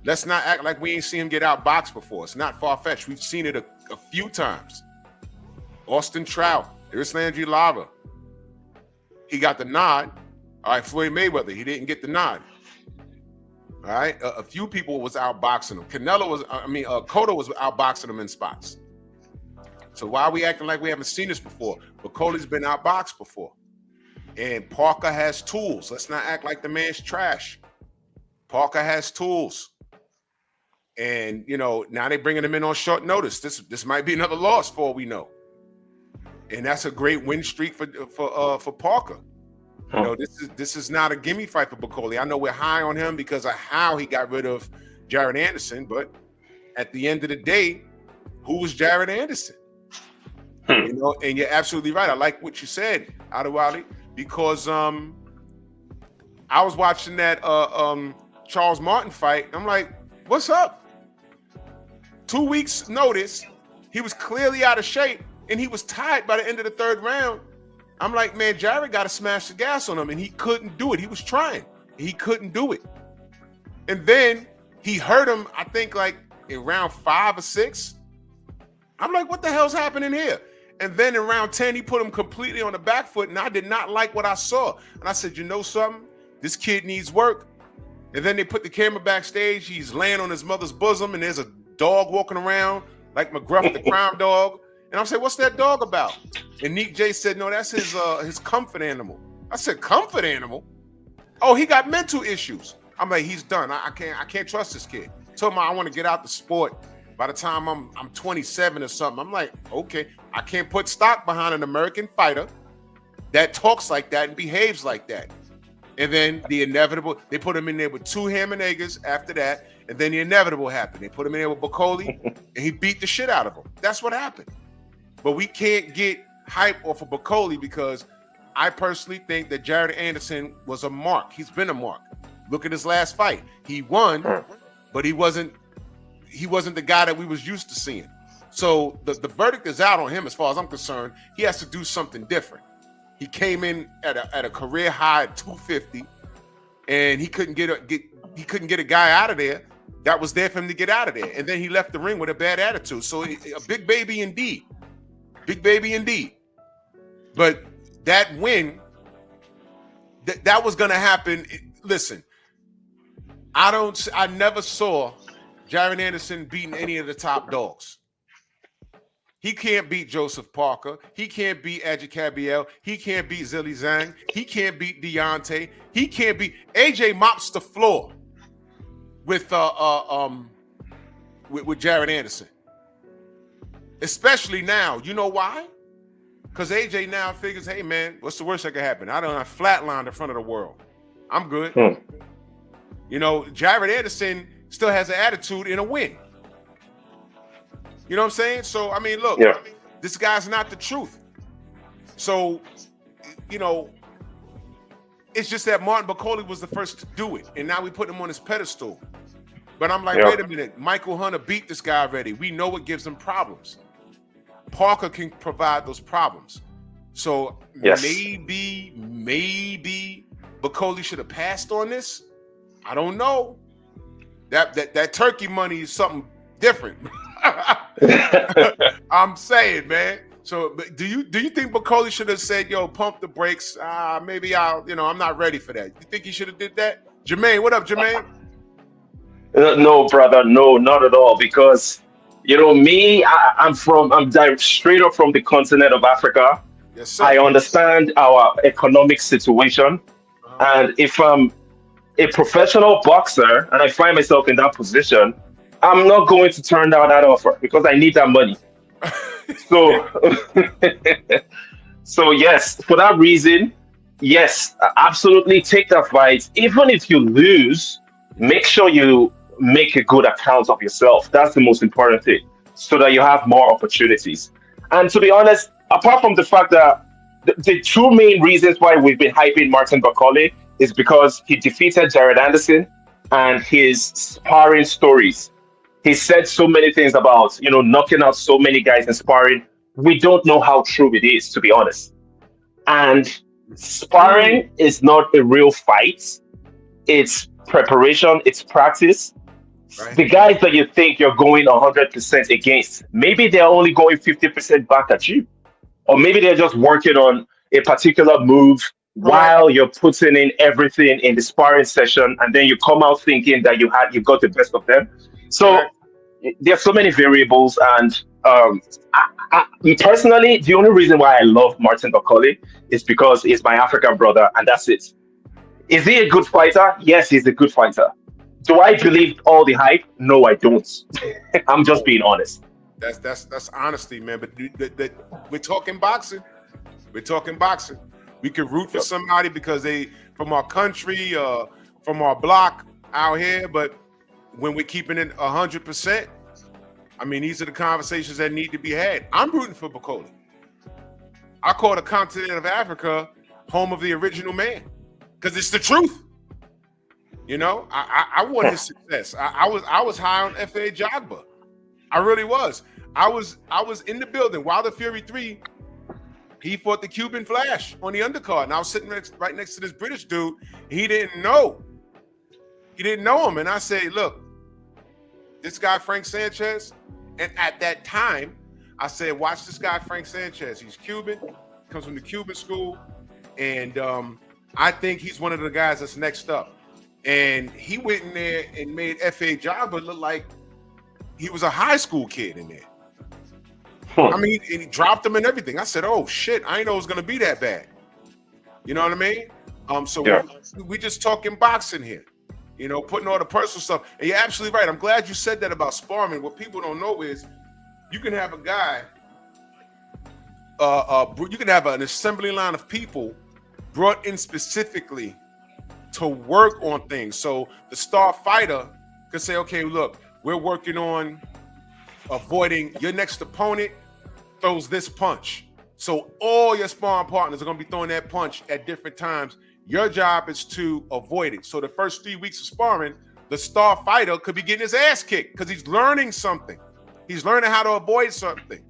Let's not act like we ain't seen him get outboxed before. It's not far-fetched. We've seen it a few times. Austin Trout, Erislandy Lara. He got the nod. All right, Floyd Mayweather, he didn't get the nod. All right, a few people was outboxing him. Cotto was outboxing him in spots. So why are we acting like we haven't seen this before? Bakole's been outboxed before. And Parker has tools. Let's not act like the man's trash. Parker has tools. And, you know, now they're bringing him in on short notice. This might be another loss for all we know. And that's a great win streak for Parker. You know, this is not a gimme fight for Bakole. I know we're high on him because of how he got rid of Jared Anderson, but at the end of the day, who was Jared Anderson? You know, and you're absolutely right. I like what you said, Adewale, because I was watching that Charles Martin fight. I'm like, what's up? 2 weeks notice, he was clearly out of shape, and he was tied by the end of the third round. I'm like, man, Jared got to smash the gas on him, and he couldn't do it. He was trying. He couldn't do it. And then he hurt him, I think, like in round 5 or 6. I'm like, what the hell's happening here? And then in round 10, he put him completely on the back foot, and I did not like what I saw. And I said, you know something? This kid needs work. And then they put the camera backstage. He's laying on his mother's bosom, and there's a dog walking around like McGruff, the crime dog. And I'm saying, what's that dog about? And Nick J said, no, that's his comfort animal. I said, comfort animal? Oh, he got mental issues. I'm like, he's done. I can't trust this kid. Told him I want to get out the sport. By the time I'm 27 or something, I'm like, okay, I can't put stock behind an American fighter that talks like that and behaves like that. And then the inevitable, they put him in there with 2 Hammerneggers after that, and then the inevitable happened. They put him in there with Bakole, and he beat the shit out of him. That's what happened. But we can't get hype off of Bakole because I personally think that Jared Anderson was a mark. He's been a mark. Look at his last fight. He won, but he wasn't the guy that we was used to seeing. So the verdict is out on him as far as I'm concerned. He has to do something different. He came in at a career high at 250, and he couldn't get a guy out of there that was there for him to get out of there. And then he left the ring with a bad attitude. So a big baby indeed. Big baby indeed. But that win, that was gonna happen. Listen, I never saw Jared Anderson beating any of the top dogs. He can't beat Joseph Parker. He can't beat Adjikabiel. He can't beat Zilly Zhang. He can't beat Deontay. He can't beat AJ mops the floor with Jared Anderson. Especially now. You know why? Because AJ now figures, hey man, what's the worst that could happen? I don't have flatlined in front of the world. I'm good. You know, Jared Anderson still has an attitude in a win. You know what I'm saying? So, I mean, look, this guy's not the truth. So, you know, it's just that Martin Bakole was the first to do it. And now we put him on his pedestal. But I'm like, wait a minute. Michael Hunter beat this guy already. We know what gives him problems. Parker can provide those problems. So maybe Bakole should have passed on this. I don't know. That turkey money is something different. I'm saying, man. So, do you think Bakole should have said, "Yo, pump the brakes"? Maybe I'm not ready for that. You think he should have did that? Jermaine, what up, Jermaine? No, brother, no, not at all. Because me, I'm straight up from the continent of Africa. Yes, sir. I understand our economic situation, and if I'm a professional boxer and I find myself in that position, I'm not going to turn down that offer because I need that money. So, so yes, for that reason, yes, absolutely take that fight. Even if you lose, make sure you make a good account of yourself. That's the most important thing, so that you have more opportunities. And to be honest, apart from the fact that the 2 main reasons why we've been hyping Martin Bakole is because he defeated Jared Anderson and his sparring stories. He said so many things about, knocking out so many guys in sparring. We don't know how true it is, to be honest. And sparring is not a real fight. It's preparation, it's practice. Right. The guys that you think you're going 100% against, maybe they're only going 50% back at you. Or maybe they're just working on a particular move while you're putting in everything in the sparring session, and then you come out thinking that you got the best of them. So there are so many variables, and I personally, the only reason why I love Martin Bakole is because he's my African brother, and that's it. Is he a good fighter? Yes, he's a good fighter. Do I believe all the hype? No, I don't. I'm just being honest. That's honesty, man. But we're talking boxing. We're talking boxing. We can root for somebody because they from our country, from our block out here. But when we're keeping it 100%, I mean, these are the conversations that need to be had. I'm rooting for Bakole. I call the continent of Africa home of the original man because it's the truth. I want his success. I was high on F.A. Jagba. I really was. I was in the building. Wilder Fury 3, he fought the Cuban Flash on the undercard. And I was sitting right next to this British dude. He didn't know. He didn't know him. And I say, look, this guy, Frank Sanchez. And at that time, I said, watch this guy, Frank Sanchez. He's Cuban, comes from the Cuban school. And I think he's one of the guys that's next up. And he went in there and made F.A. Jagba look like he was a high school kid in there. I mean, and he dropped him and everything. I said, oh, shit, I didn't know it was going to be that bad. You know what I mean? We just talking boxing here, putting all the personal stuff. And you're absolutely right. I'm glad you said that about sparring. What people don't know is you can have a guy, you can have an assembly line of people brought in specifically to work on things. So the star fighter could say, okay, look, we're working on avoiding your next opponent throws this punch. So all your sparring partners are going to be throwing that punch at different times. Your job is to avoid it. So the first 3 weeks of sparring, the star fighter could be getting his ass kicked because he's learning something. He's learning how to avoid something.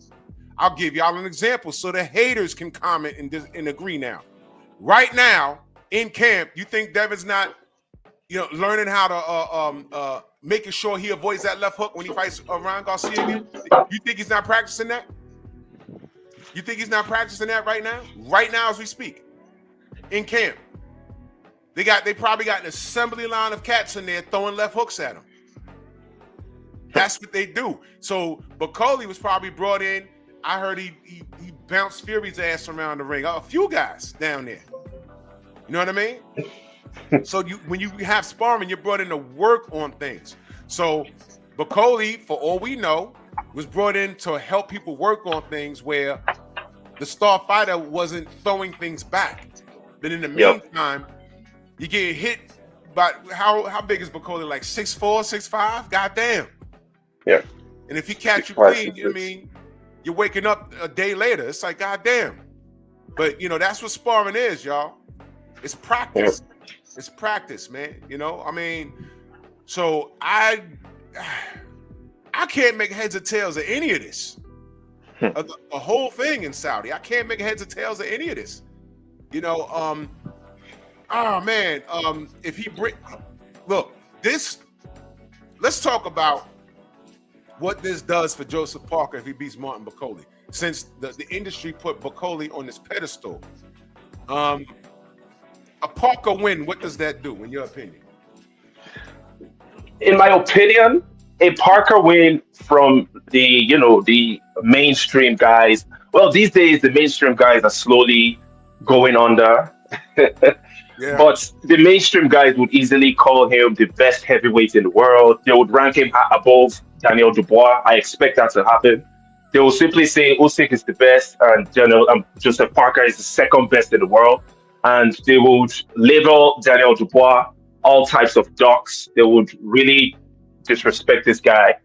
I'll give y'all an example so the haters can comment and agree now. Right now in camp, you think Devin's not, learning how to making sure he avoids that left hook when he fights Ryan Garcia again? You think he's not practicing that? You think he's not practicing that right now? Right now as we speak. In camp. They probably got an assembly line of cats in there throwing left hooks at him. That's what they do. So Bakole was probably brought in. I heard he bounced Fury's ass around the ring. A few guys down there. You know what I mean? So when you have sparring, you're brought in to work on things. So Bakole, for all we know, was brought in to help people work on things where the star fighter wasn't throwing things back. But in the meantime, you get hit by how big is Bakole? Like 6'4", 6'5"? Goddamn. Yeah. And if he catch you clean, you know what I mean, you're waking up a day later. It's like, goddamn. But that's what sparring is, y'all. It's practice. Yeah. It's practice, man. I mean, so I can't make heads or tails of any of this. The whole thing in Saudi. I can't make heads or tails of any of this. If he look, let's talk about what this does for Joseph Parker if he beats Martin Bakole. Since the industry put Bakole on this pedestal. A Parker win, what does that do, in your opinion? In my opinion, a Parker win from the mainstream guys. Well, these days the mainstream guys are slowly going under. Yeah. But the mainstream guys would easily call him the best heavyweight in the world. They would rank him above Daniel Dubois. I expect that to happen. They will simply say Usyk is the best and Joseph Parker is the second best in the world. And they would label Daniel Dubois all types of docs. They would really disrespect this guy.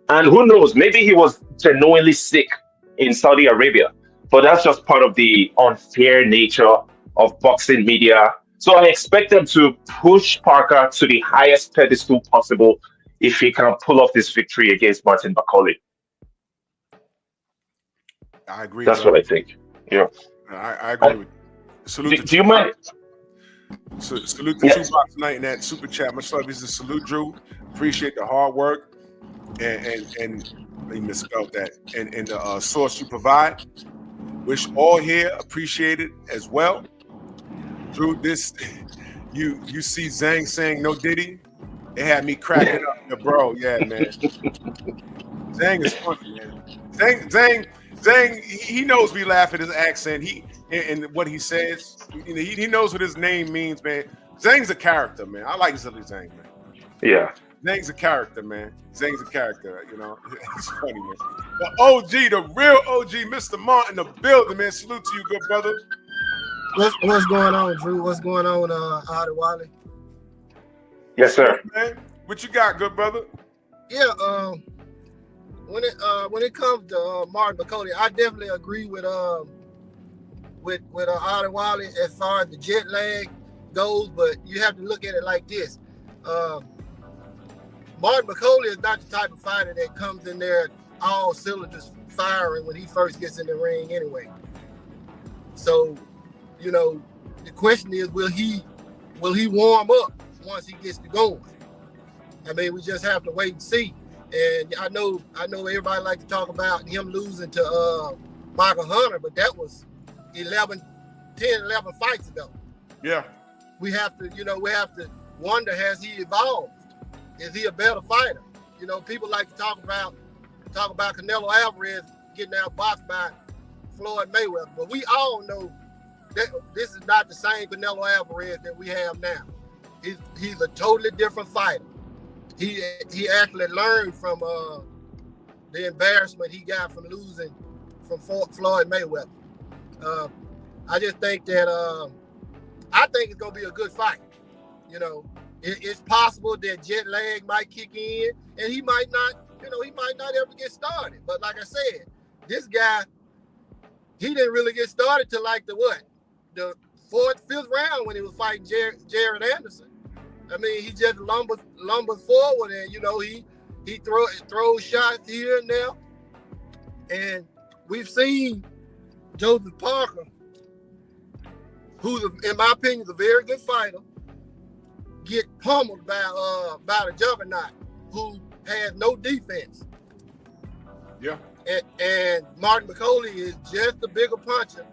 And who knows, maybe he was genuinely sick in Saudi Arabia. But that's just part of the unfair nature of boxing media. So I expect them to push Parker to the highest pedestal possible if he can pull off this victory against Martin Bakole. I agree. That's what I think. Yeah. I agree with you. Salute do you mind? Salute the Tupac tonight in that super chat. Much love. Is a salute, Drew. Appreciate the hard work and he misspelled that. And the source you provide. Wish all here appreciate it as well. Drew, this you see Zhang saying no Diddy. It had me cracking up, bro. Yeah, man. Zhang is funny, man. Zhang, he knows we laugh at his accent. And what he says, he knows what his name means, man. Zhang's a character, man. I like Zilly Zhang, man. Yeah. Zhang's a character, man. Zhang's a character, He's funny, man. The OG, the real OG, Mr. Martin, the building, man. Salute to you, good brother. What's going on, Drew? What's going on, Adewale? Yes, sir. Man, what you got, good brother? Yeah, when it comes to Martin Bakole, I definitely agree with Adewale as far as the jet lag goes, but you have to look at it like this. Martin Bakole is not the type of fighter that comes in there all cylinders firing when he first gets in the ring anyway. So, the question is, will he warm up once he gets to going? I mean, we just have to wait and see. And I know everybody like to talk about him losing to Michael Hunter, but that was 11 fights ago. Yeah. We have to wonder, has he evolved? Is he a better fighter? People like to talk about Canelo Alvarez getting outboxed by Floyd Mayweather, but we all know that this is not the same Canelo Alvarez that we have now. He's a totally different fighter. He actually learned from the embarrassment he got from losing from Floyd Mayweather. I just think that I think it's gonna be a good fight. You know, it's possible that jet lag might kick in, and he might not. You know, he might not ever get started. But like I said, this guy, he didn't really get started till like the fourth, fifth round when he was fighting Jared Anderson. I mean, he just lumbers forward, and you know he throws shots here and there. And we've seen Joseph Parker, who's in my opinion is a very good fighter, get pummeled by the juggernaut who has no defense. Yeah. And Martin Bakole is just a bigger puncher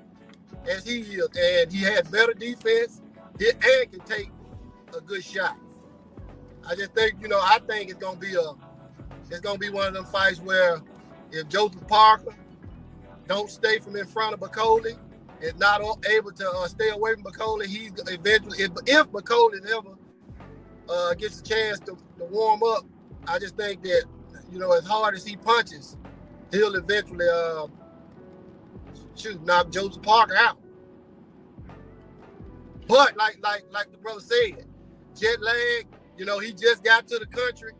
as he is, and he has better defense and can take a good shot. I just think, you know, I think it's gonna be one of them fights where if Joseph Parker don't stay from in front of Bakole, is not able to stay away from Bakole, he's eventually, if Bakole ever gets a chance to warm up, I just think that, you know, as hard as he punches, he'll eventually knock Joseph Parker out. But like the brother said, jet lag, you know, he just got to the country.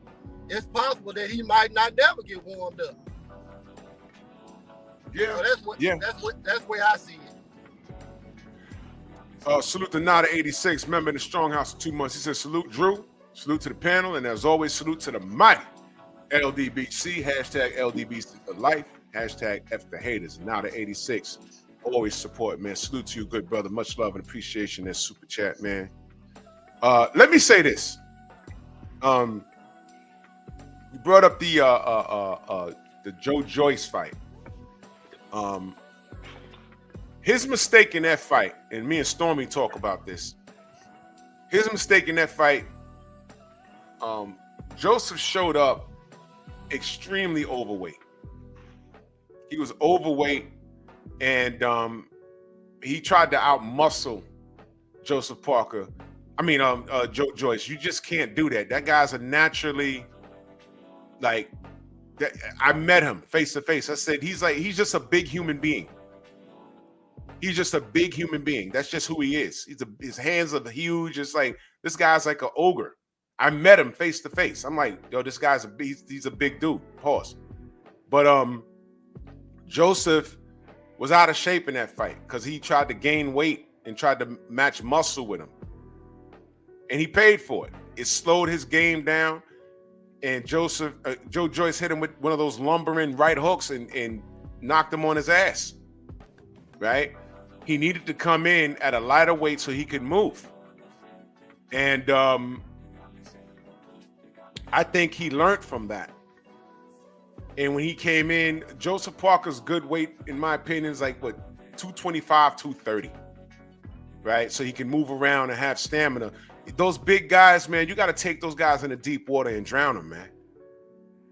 It's possible that he might not never get warmed up. Yeah. So that's the way I see it. Salute to Nada86, member in the Strong House for 2 months. He says, salute Drew, salute to the panel, and as always, salute to the mighty LDBC, hashtag LDBC for life, hashtag F the haters. Nada86, always support, man. Salute to you, good brother. Much love and appreciation. That super chat, man. Let me say this. You brought up the Joe Joyce fight. His mistake in that fight, and me and Stormy talk about this. His mistake in that fight, Joseph showed up extremely overweight. He was overweight, and he tried to outmuscle Joseph Parker. I mean, Joe Joyce. You just can't do that. That guy's a naturally, like, that. I met him face to face. I said he's just a big human being. He's just a big human being. That's just who he is. His hands are huge. It's like this guy's like an ogre. I met him face to face. I'm like, yo, this guy's he's a big dude. Pause. But Joseph was out of shape in that fight because he tried to gain weight and tried to match muscle with him, and he paid for it. It slowed his game down, and Joe Joyce hit him with one of those lumbering right hooks and knocked him on his ass. Right? He needed to come in at a lighter weight so he could move. And I think he learned from that. And when he came in, Joseph Parker's good weight, in my opinion, is like, 225, 230. Right? So he can move around and have stamina. Those big guys, man, you got to take those guys into deep water and drown them, man.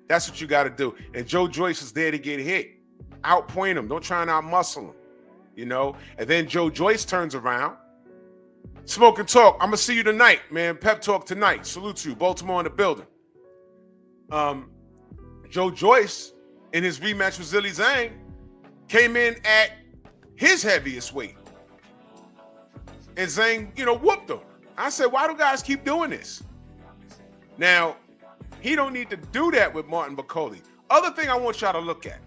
That's what you got to do. And Joe Joyce is there to get hit. Outpoint him. Don't try and outmuscle him. You know, and then Joe Joyce turns around. Smoke and talk. I'm gonna see you tonight, man. Pep talk tonight. Salute to you. Baltimore in the building. Joe Joyce in his rematch with Zilly Zhang came in at his heaviest weight. And Zhang, you know, whooped him. I said, why do guys keep doing this? Now, he don't need to do that with Martin Bakole. Other thing I want y'all to look at.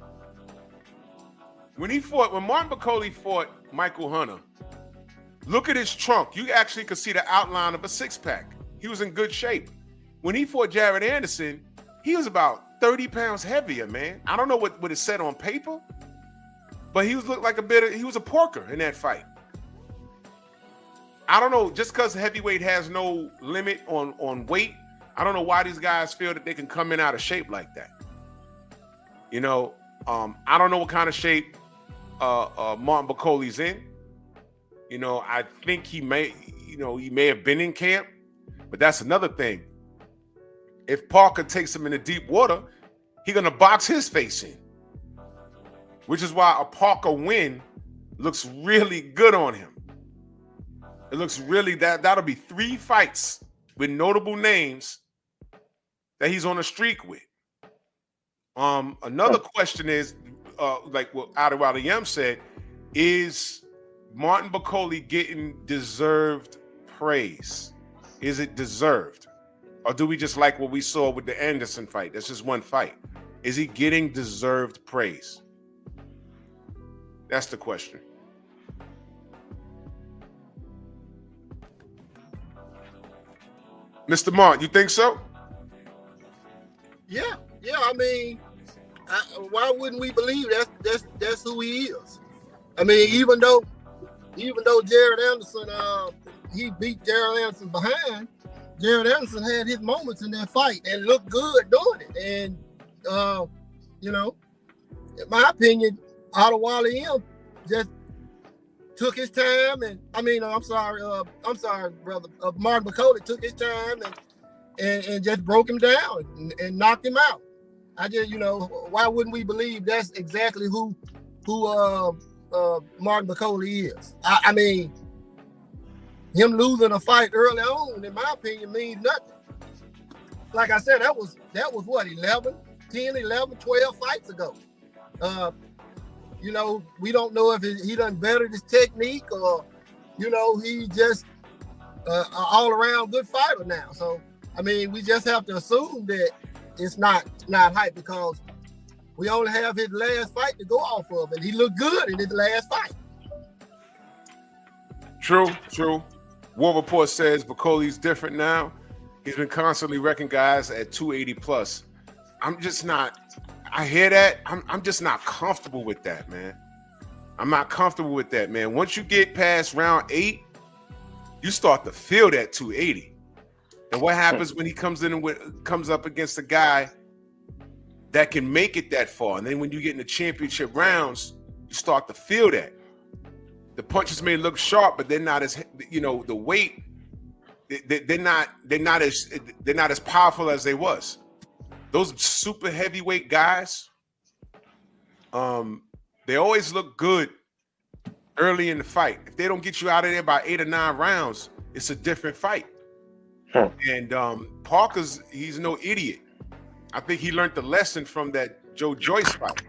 When Martin Bakole fought Michael Hunter, look at his trunk. You actually could see the outline of a six-pack. He was in good shape. When he fought Jared Anderson, he was about 30 pounds heavier, man. I don't know what it said on paper, but he was a porker in that fight. I don't know, just because heavyweight has no limit on weight, I don't know why these guys feel that they can come in out of shape like that. You know, I don't know what kind of shape Martin Bakole's in. You know, I think he may have been in camp, but that's another thing. If Parker takes him into deep water, he's gonna box his face in, which is why a Parker win looks really good on him. It looks really that'll be 3 fights with notable names that he's on a streak with. Another question is, like what Adewale said, is Martin Bakole getting deserved praise? Is it deserved? Or do we just like what we saw with the Anderson fight? That's just one fight. Is he getting deserved praise? That's the question. Mr. Martin, you think so? Yeah. I mean, why wouldn't we believe that's who he is? I mean, even though Jared Anderson, he beat Jared Anderson behind. Jared Anderson had his moments in that fight and looked good doing it. And you know, in my opinion, Adewale M just took his time, and I'm sorry, brother. Mark Bakole took his time and just broke him down and knocked him out. I just, why wouldn't we believe that's exactly who Mark Bakole is? I mean, him losing a fight early on, in my opinion, means nothing. Like I said, that was what, 10, 11, 12 fights ago. We don't know if he done bettered his technique or, he just an all-around good fighter now. So, I mean, we just have to assume that it's not hype because we only have his last fight to go off of, and he looked good in his last fight. True. War Report says Bacole's different now. He's been constantly wrecking guys at 280 plus. I'm just not. I hear that. I'm just not comfortable with that, man. I'm not comfortable with that, man. Once you get past round 8, you start to feel that 280. And what happens when he comes up against a guy that can make it that far? And then when you get in the championship rounds, you start to feel that. The punches may look sharp, but they're not as, the weight, they're not as powerful as they was. Those super heavyweight guys, they always look good early in the fight. If they don't get you out of there by 8 or 9 rounds, it's a different fight. And Parker's, he's no idiot. I think he learned the lesson from that Joe Joyce fight.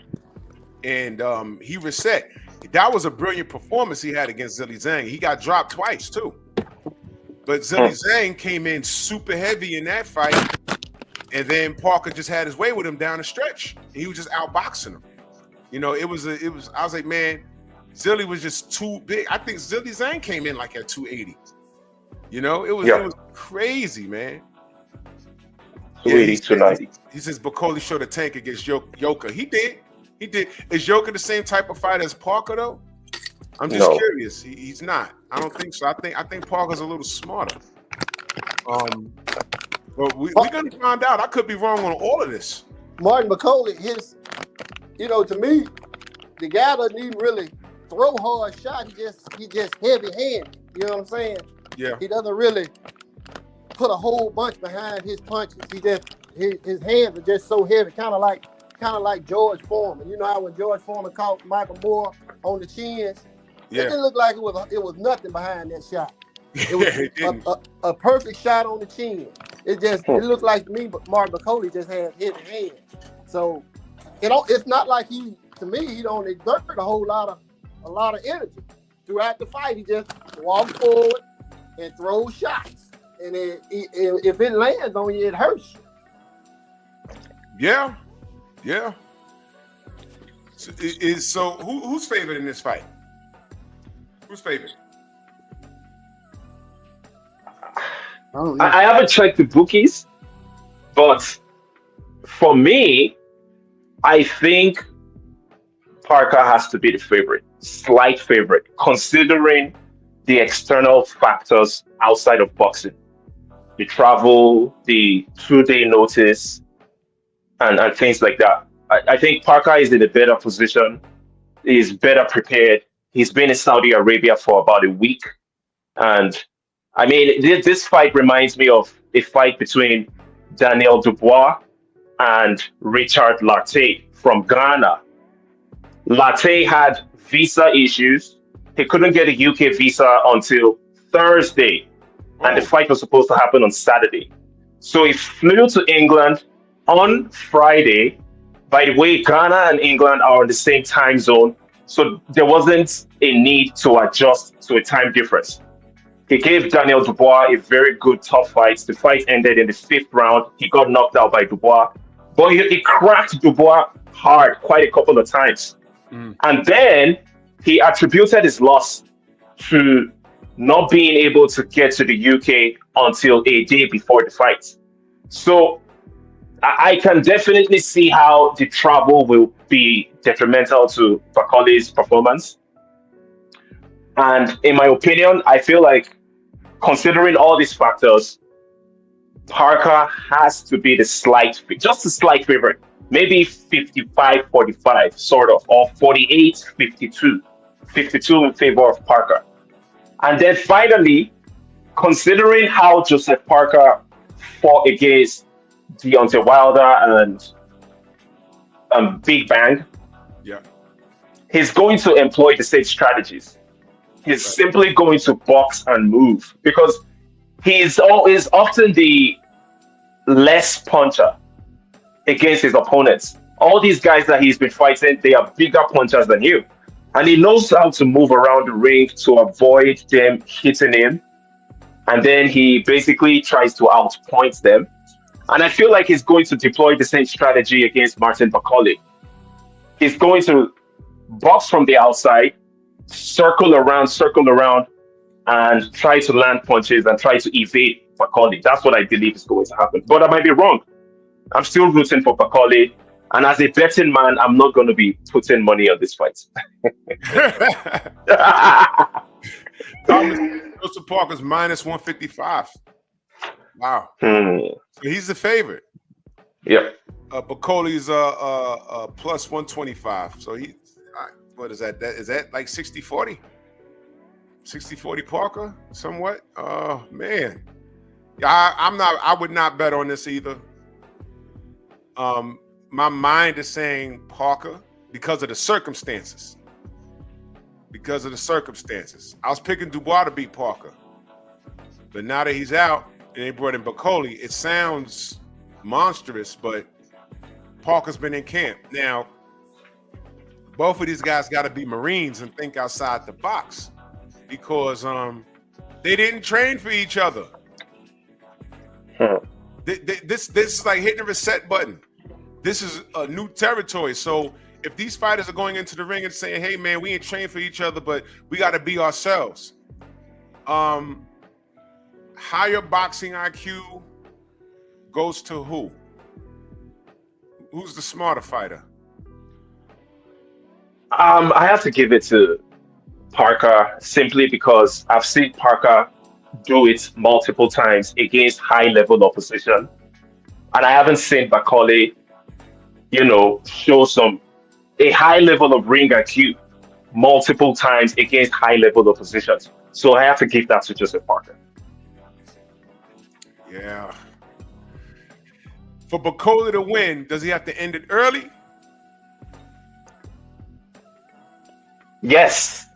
And he reset. That was a brilliant performance he had against Zhilei Zhang. He got dropped twice too. But Zhilei Zhang came in super heavy in that fight. And then Parker just had his way with him down the stretch. He was just outboxing him. I was like, man, Zhilei was just too big. I think Zhilei Zhang came in like at 280. It was crazy, man. 280, 290. He says Bakole showed a tank against Yoka. He did. Is Yoka the same type of fighter as Parker though? I'm just curious. He's not. I don't think so. I think Parker's a little smarter. But we're gonna find out. I could be wrong on all of this. Martin Bakole, to me, the guy doesn't even really throw hard shots. He just heavy-handed. You know what I'm saying? Yeah. He doesn't really put a whole bunch behind his punches. His hands are just so heavy, kind of like George Foreman. You know how when George Foreman caught Michael Moore on the chins, it didn't look like it was nothing behind that shot. It was a perfect shot on the chin. It looked like to me, but Mark Bakole just had heavy hands. So it's not like he don't exert a lot of energy throughout the fight. He just walks forward and throws shots, and if it lands on you, it hurts you. Yeah. So who's favored in this fight? Who's favored? I haven't checked the bookies, but for me, I think Parker has to be the favorite, slight favorite, considering the external factors outside of boxing. The travel, the 2-day notice, and things like that. I think Parker is in a better position. He's better prepared. He's been in Saudi Arabia for about a week. And I mean, this fight reminds me of a fight between Daniel Dubois and Richard Lartey from Ghana. Lartey had visa issues. He couldn't get a UK visa until Thursday, and the fight was supposed to happen on Saturday. So he flew to England on Friday. By the way, Ghana and England are in the same time zone, so there wasn't a need to adjust to a time difference. He gave Daniel Dubois a very good tough fight. The fight ended in the 5th round. He got knocked out by Dubois, but he cracked Dubois hard quite a couple of times. And then he attributed his loss to not being able to get to the UK until a day before the fight. So I can definitely see how the travel will be detrimental to Bakole's performance. And in my opinion, I feel like considering all these factors, Parker has to be just a slight favorite. Maybe 55-45, sort of, or 48-52. 52 in favor of Parker. And then finally, considering how Joseph Parker fought against Deontay Wilder and Big Bang, Yeah. he's going to employ the same strategies. He's simply going to box and move because he is often the less puncher against his opponents. All these guys that he's been fighting, they are bigger punchers than you. And he knows how to move around the ring to avoid them hitting him. And then he basically tries to outpoint them. And I feel like he's going to deploy the same strategy against Martin Bakole. He's going to box from the outside, circle around, and try to land punches and try to evade Bakole. That's what I believe is going to happen. But I might be wrong. I'm still rooting for Bakole. And as a betting man, I'm not going to be putting money on this fight. Joseph Parker's minus 155. Wow. So he's the favorite. Yep. Bakole's plus 125. So he, what is that? Is that like 60-40? 60-40 Parker, somewhat. Oh man. Yeah, I would not bet on this either. My mind is saying Parker because of the circumstances. Because of the circumstances. I was picking Dubois to beat Parker. But now that he's out and they brought in Bakole, it sounds monstrous, but Parker's been in camp. Now, both of these guys got to be Marines and think outside the box because they didn't train for each other. This is like hitting a reset button. This is a new territory. So if these fighters are going into the ring and saying, hey, man, we ain't trained for each other, but we got to be ourselves. Higher boxing IQ goes to who? Who's the smarter fighter? I have to give it to Parker simply because I've seen Parker do it multiple times against high-level opposition. And I haven't seen Bakole, show a high level of ring IQ multiple times against high-level oppositions. So I have to give that to Joseph Parker. Yeah. For Bakole to win, does he have to end it early? Yes.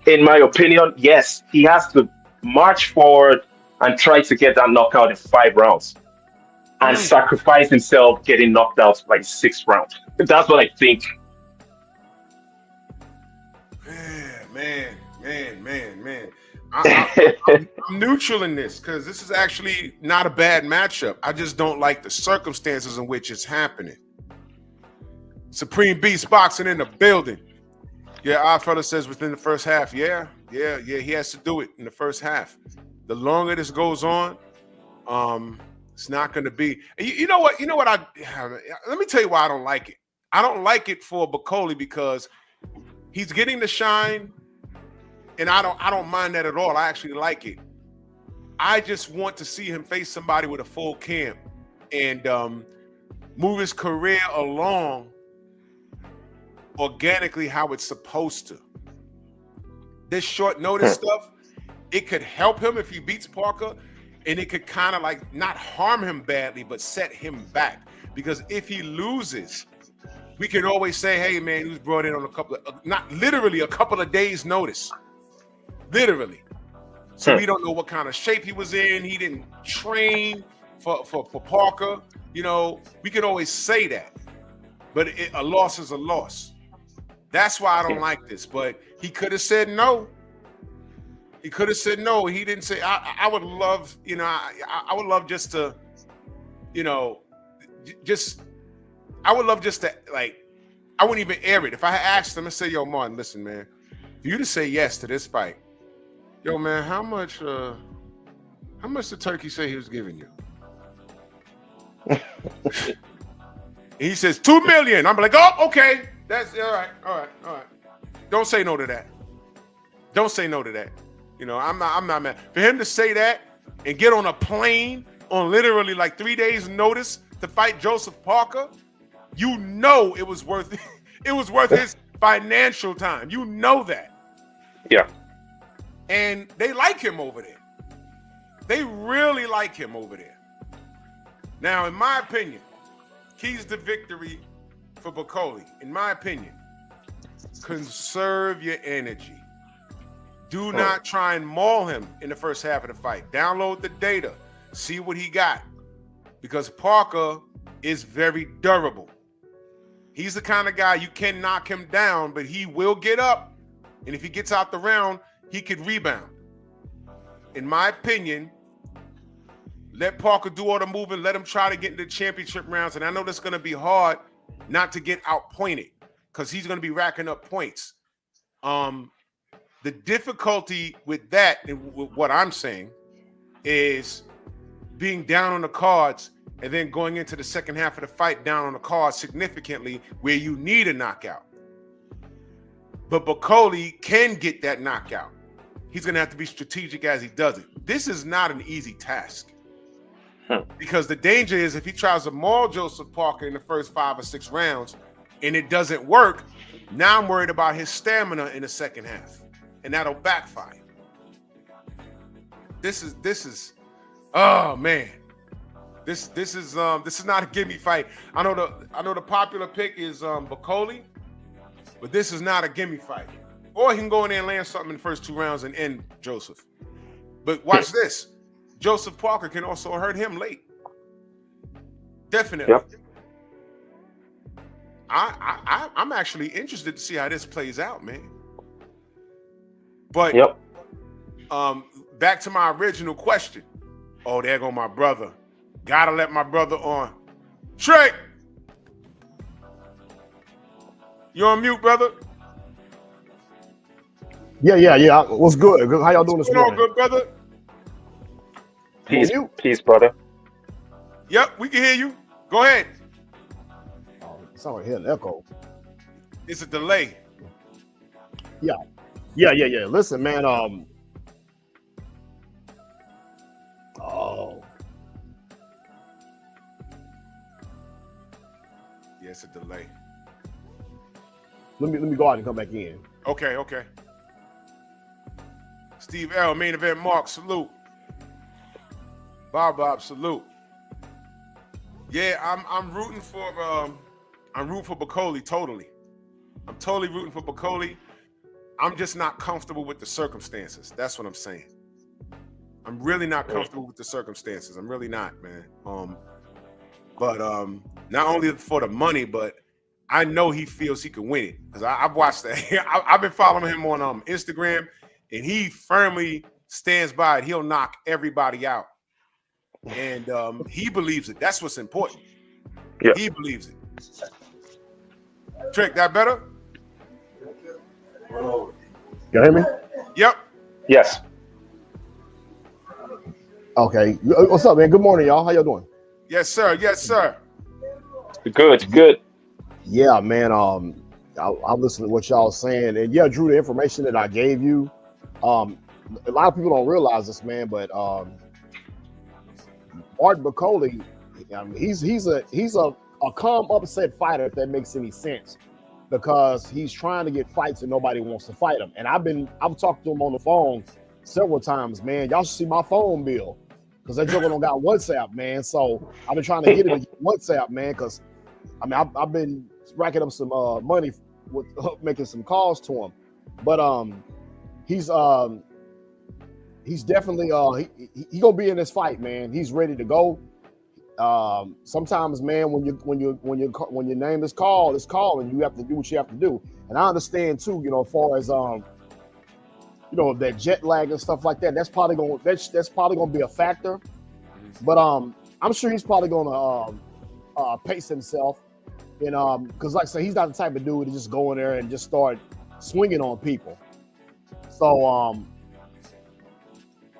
In my opinion, yes. He has to march forward and try to get that knockout in 5 rounds and sacrifice himself getting knocked out like 6th round. That's what I think. Man. I'm neutral in this because this is actually not a bad matchup. I just don't like the circumstances in which it's happening. Supreme Beast Boxing in the building. Yeah, our fella says within the first half. Yeah. He has to do it in the first half. The longer this goes on, it's not going to be. You know what? Let me tell you why I don't like it. I don't like it for Bakole because he's getting the shine, and I don't mind that at all. I actually like it. I just want to see him face somebody with a full camp and move his career along organically how it's supposed to. This short notice stuff, it could help him if he beats Parker, and it could kind of like not harm him badly, but set him back. Because if he loses, we can always say, hey man, he was brought in on a couple of days notice. Literally. So we don't know what kind of shape he was in. He didn't train for Parker. We can always say that. But a loss is a loss. That's why I don't like this. But he could have said no. He could have said no. He didn't say. I would love, I would love just to, I would love just to, like, I wouldn't even air it. If I had asked him and say, yo, Martin, listen, man, for you to say yes to this fight, yo, man, how much did Turkey say he was giving you? And he says, $2 million. I'm like, oh, okay. That's all right. Don't say no to that. Don't say no to that. I'm not mad. For him to say that and get on a plane on literally like 3 days' notice to fight Joseph Parker, it was worth his financial time. You know that. Yeah. And they like him over there. They really like him over there. Now, in my opinion, keys to victory for Bakole, in my opinion, conserve your energy. Do not try and maul him in the first half of the fight. Download the data. See what he got. Because Parker is very durable. He's the kind of guy you can knock him down, but he will get up. And if he gets out the round, he could rebound. In my opinion, let Parker do all the moving. Let him try to get into the championship rounds. And I know that's going to be hard not to get outpointed because he's going to be racking up points. The difficulty with that and with what I'm saying is being down on the cards and then going into the second half of the fight down on the cards significantly where you need a knockout. But Bakole can get that knockout. He's going to have to be strategic as he does it. This is not an easy task because the danger is if he tries to maul Joseph Parker in the first 5 or 6 rounds and it doesn't work, now I'm worried about his stamina in the second half. And that'll backfire. This is oh man. This is not a gimme fight. I know the popular pick is Bakole, but this is not a gimme fight. Or he can go in there and land something in the first 2 rounds and end Joseph. But watch this. Joseph Parker can also hurt him late. Definitely. Yep. I'm actually interested to see how this plays out, man. But back to my original question. Oh, there go my brother. Gotta let my brother on. Trey, you on mute, brother? Yeah. What's good? How y'all doing this morning? Good, brother. Peace, brother. Yep, we can hear you. Go ahead. Oh, it sounds like an echo. It's a delay. Yeah. Listen, man. Yeah, it's a delay. Let me go out and come back in. Okay. Steve L, main event Mark, salute. Bob, salute. Yeah, I'm rooting for Bakole totally. I'm totally rooting for Bakole. I'm just not comfortable with the circumstances. That's what I'm saying. I'm really not comfortable with the circumstances. I'm really not, man. But not only for the money, but I know he feels he can win it because I've watched that. I've been following him on Instagram, and he firmly stands by it. He'll knock everybody out, and he believes it. That's what's important. Yeah. He believes it. Trick, that better? You hear me? Yep. Yes. Okay. What's up, man? Good morning, y'all. How y'all doing? Yes, sir. Good. Yeah, man. I listened to what y'all saying, and yeah, Drew, the information that I gave you. A lot of people don't realize this, man, but Martin Bakole, I mean, he's a calm, upset fighter, if that makes any sense, because he's trying to get fights and nobody wants to fight him. And I've talked to him on the phone several times, man. Y'all should see my phone bill because that joker don't got WhatsApp, man. So I've been trying to get him to get WhatsApp, man, because I mean I've been racking up some money with making some calls to him. But he's definitely he gonna be in this fight, man. He's ready to go. Sometimes, man, when your name is called, it's called, and you have to do what you have to do. And I understand too, as far as that jet lag and stuff like that. That's probably gonna be a factor. But I'm sure he's probably gonna pace himself, and because like I said, he's not the type of dude to just go in there and just start swinging on people. So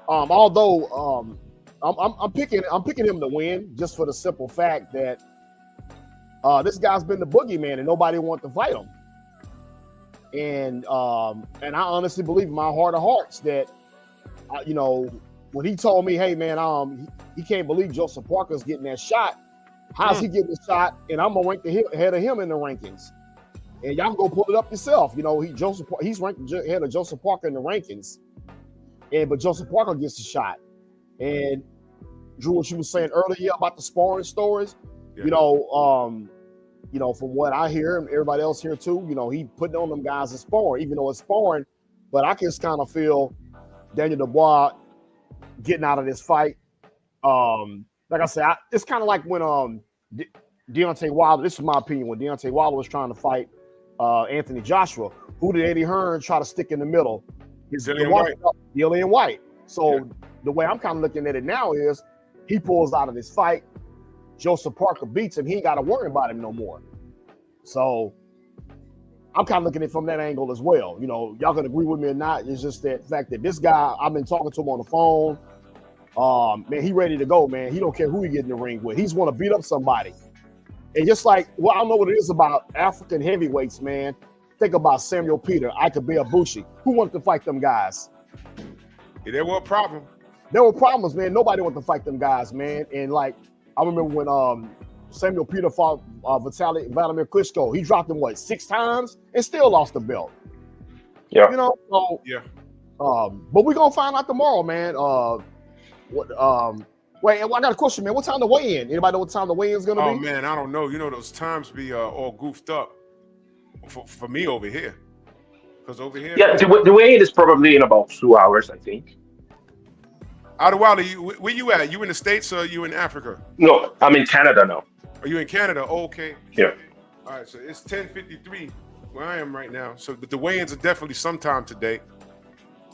although I'm picking him to win just for the simple fact that this guy's been the boogeyman and nobody wants to fight him. And I honestly believe in my heart of hearts that when he told me, hey man, he can't believe Joseph Parker's getting that shot. How's he getting the shot? And I'm gonna rank ahead of him in the rankings. And y'all can go pull it up yourself. He's ranked ahead of Joseph Parker in the rankings. But Joseph Parker gets the shot. And Drew, what you were saying earlier about the sparring stories, from what I hear and everybody else here too, he putting on them guys in sparring, even though it's sparring. But I can just kind of feel Daniel Dubois getting out of this fight. Like I said, it's kind of like when Deontay Wilder. This is my opinion. When Deontay Wilder was trying to fight Anthony Joshua, who did Eddie Hearn try to stick in the middle? Dillian White. So the way I'm kind of looking at it now is he pulls out of this fight. Joseph Parker beats him. He ain't got to worry about him no more. So I'm kind of looking at it from that angle as well. Y'all can agree with me or not. It's just that fact that this guy, I've been talking to him on the phone. Man, he ready to go, man. He don't care who he get in the ring with. He's want to beat up somebody. And just like, I don't know what it is about African heavyweights, man. Think about Samuel Peter, Ike Bushi. Who wanted to fight them guys? Yeah, there were a problem. There were problems, man. Nobody wanted to fight them guys, man. And like, I remember when Samuel Peter fought Vladimir Klitschko. He dropped him 6 times and still lost the belt. Yeah. But we're gonna find out tomorrow, man. Wait, I got a question, man. What time the weigh-in? Anybody know what time the weigh-in is gonna be? Oh man, I don't know. Those times be all goofed up for me over here. Because over here, the weigh-in is probably in about 2 hours, I think. Adewale, where you at? You in the States or are you in Africa? No, I'm in Canada now. Are you in Canada? Oh, okay. Yeah. All right, so it's 10:53 where I am right now. So the weigh-ins are definitely sometime today.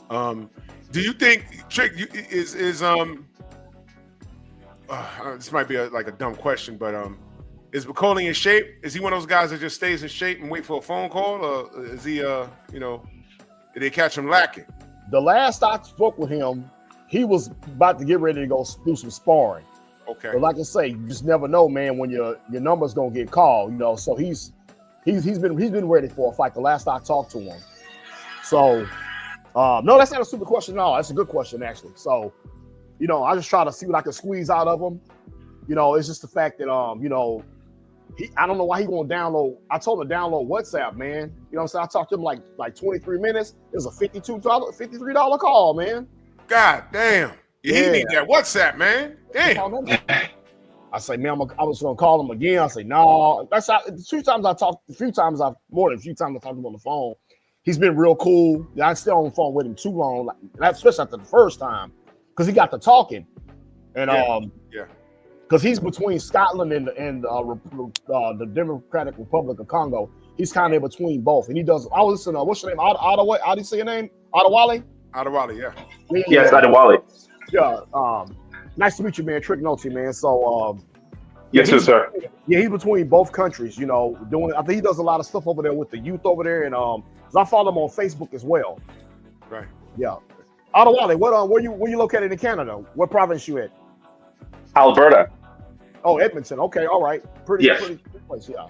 Do you think Trick is this might be a dumb question, but is Bakole in shape? Is he one of those guys that just stays in shape and wait for a phone call, or is he did they catch him lacking? The last I spoke with him, he was about to get ready to go do some sparring. Okay. But like I say, you just never know, man, when your number's gonna get called, So he's been ready for a fight. The last I talked to him. So no, that's not a stupid question. No, that's a good question actually. So, I just try to see what I can squeeze out of him. It's just the fact that I don't know why he gonna download. I told him to download WhatsApp, man. You know what I'm saying? I talked to him like 23 minutes. It was a $53 call, man. God damn. He need that WhatsApp, man. Damn. I say, man, I was gonna call him again. I say, no. A few times I talked to him on the phone. He's been real cool. I stay on the phone with him too long, especially after the first time, because he got to talking. And because he's between Scotland and the Democratic Republic of Congo. He's kind of in between both, and he does. I was listening. What's your name? Adewale? How do you say your name? Adewale? Adewale, yeah. Yes, Adewale. Yeah. Nice to meet you, man. Trick Note, man. So, yes, sir. Yeah, he's between both countries. Doing. I think he does a lot of stuff over there with the youth over there, and I follow him on Facebook as well. Right. Yeah. Adewale, where you located in Canada? What province you at? Alberta. Oh, Edmonton. Okay, all right. Pretty place, yeah.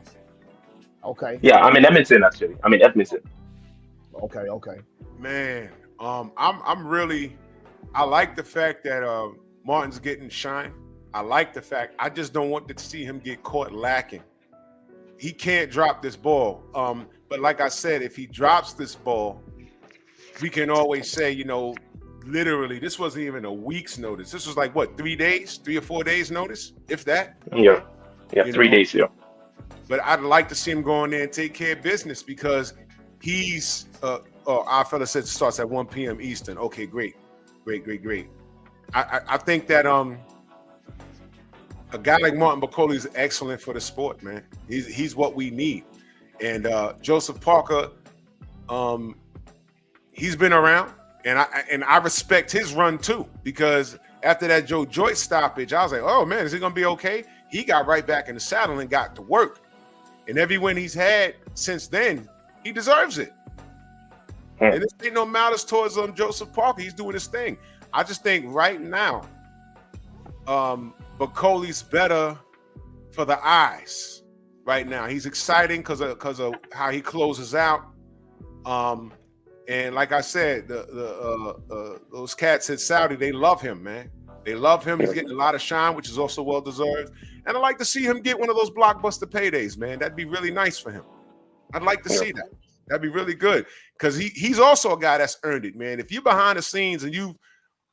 Okay. Yeah, I'm in Edmonton actually. I'm in Edmonton. Okay. Man, I like the fact that Martin's getting shine. I like the fact. I just don't want to see him get caught lacking. He can't drop this ball. But like I said, if he drops this ball, we can always say, literally, this wasn't even a week's notice. This was 3 or 4 days notice, if that. Yeah, 3 days. Yeah. But I'd like to see him go in there and take care of business because he's. Our fella said it starts at 1 p.m. Eastern. Okay, great. I think that a guy like Martin Bakole is excellent for the sport, man. He's what we need. And Joseph Parker, he's been around. And I respect his run too, because after that Joe Joyce stoppage, I was like, oh man, is he gonna be okay? He got right back in the saddle and got to work. And every win he's had since then, he deserves it. And this ain't no malice towards Joseph Parker. He's doing his thing. I just think right now, Bakole's better for the eyes right now. He's exciting because of how he closes out. And like I said, those cats at Saudi, they love him, man. They love him. He's getting a lot of shine, which is also well deserved. And I'd like to see him get one of those blockbuster paydays, man. That'd be really nice for him. I'd like to see that. That'd be really good, because he's also a guy that's earned it, man. If you're behind the scenes and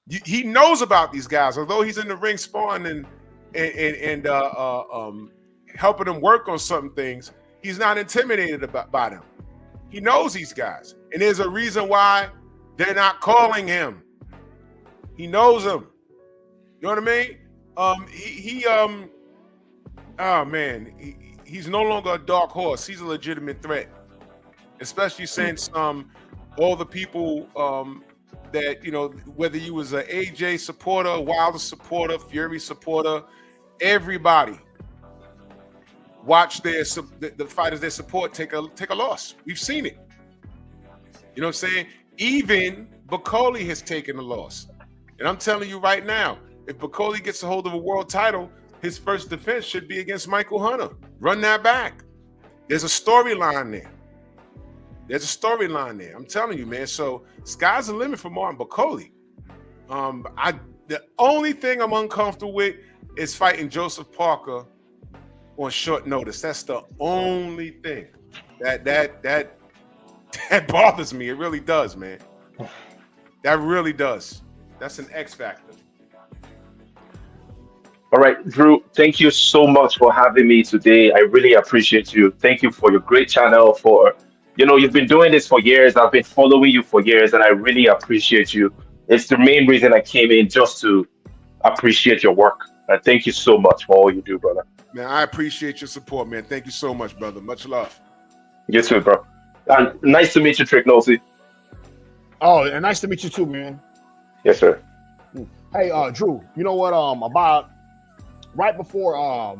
he knows about these guys, although he's in the ring sparring and helping them work on some things, he's not intimidated by them. He knows these guys, and there's a reason why they're not calling him. He knows them. You know what I mean? Oh man, he's no longer a dark horse. He's a legitimate threat, especially since all the people that, you know, whether you was an AJ supporter, Wilder supporter, Fury supporter, everybody watch the fighters they support take a loss. We've seen it. You know what I'm saying? Even Bakole has taken a loss. And I'm telling you right now, if Bakole gets a hold of a world title, his first defense should be against Michael Hunter. Run that back. There's a storyline there. I'm telling you, man. So sky's the limit for Martin Bakole. The only thing I'm uncomfortable with is fighting Joseph Parker on short notice. That's the only thing that bothers me. It really does, man. That really does. That's an X factor. All right, Drew, thank you so much for having me today. I really appreciate you. Thank you for your great channel. You've been doing this for years. I've been following you for years, and I really appreciate you. It's the main reason I came in, just to appreciate your work. And thank you so much for all you do, brother. Man, I appreciate your support, man. Thank you so much, brother. Much love. You too, bro. And nice to meet you, Trick Nosey. Oh, and nice to meet you too, man. Yes, sir. Hey, Drew, you know what? About right before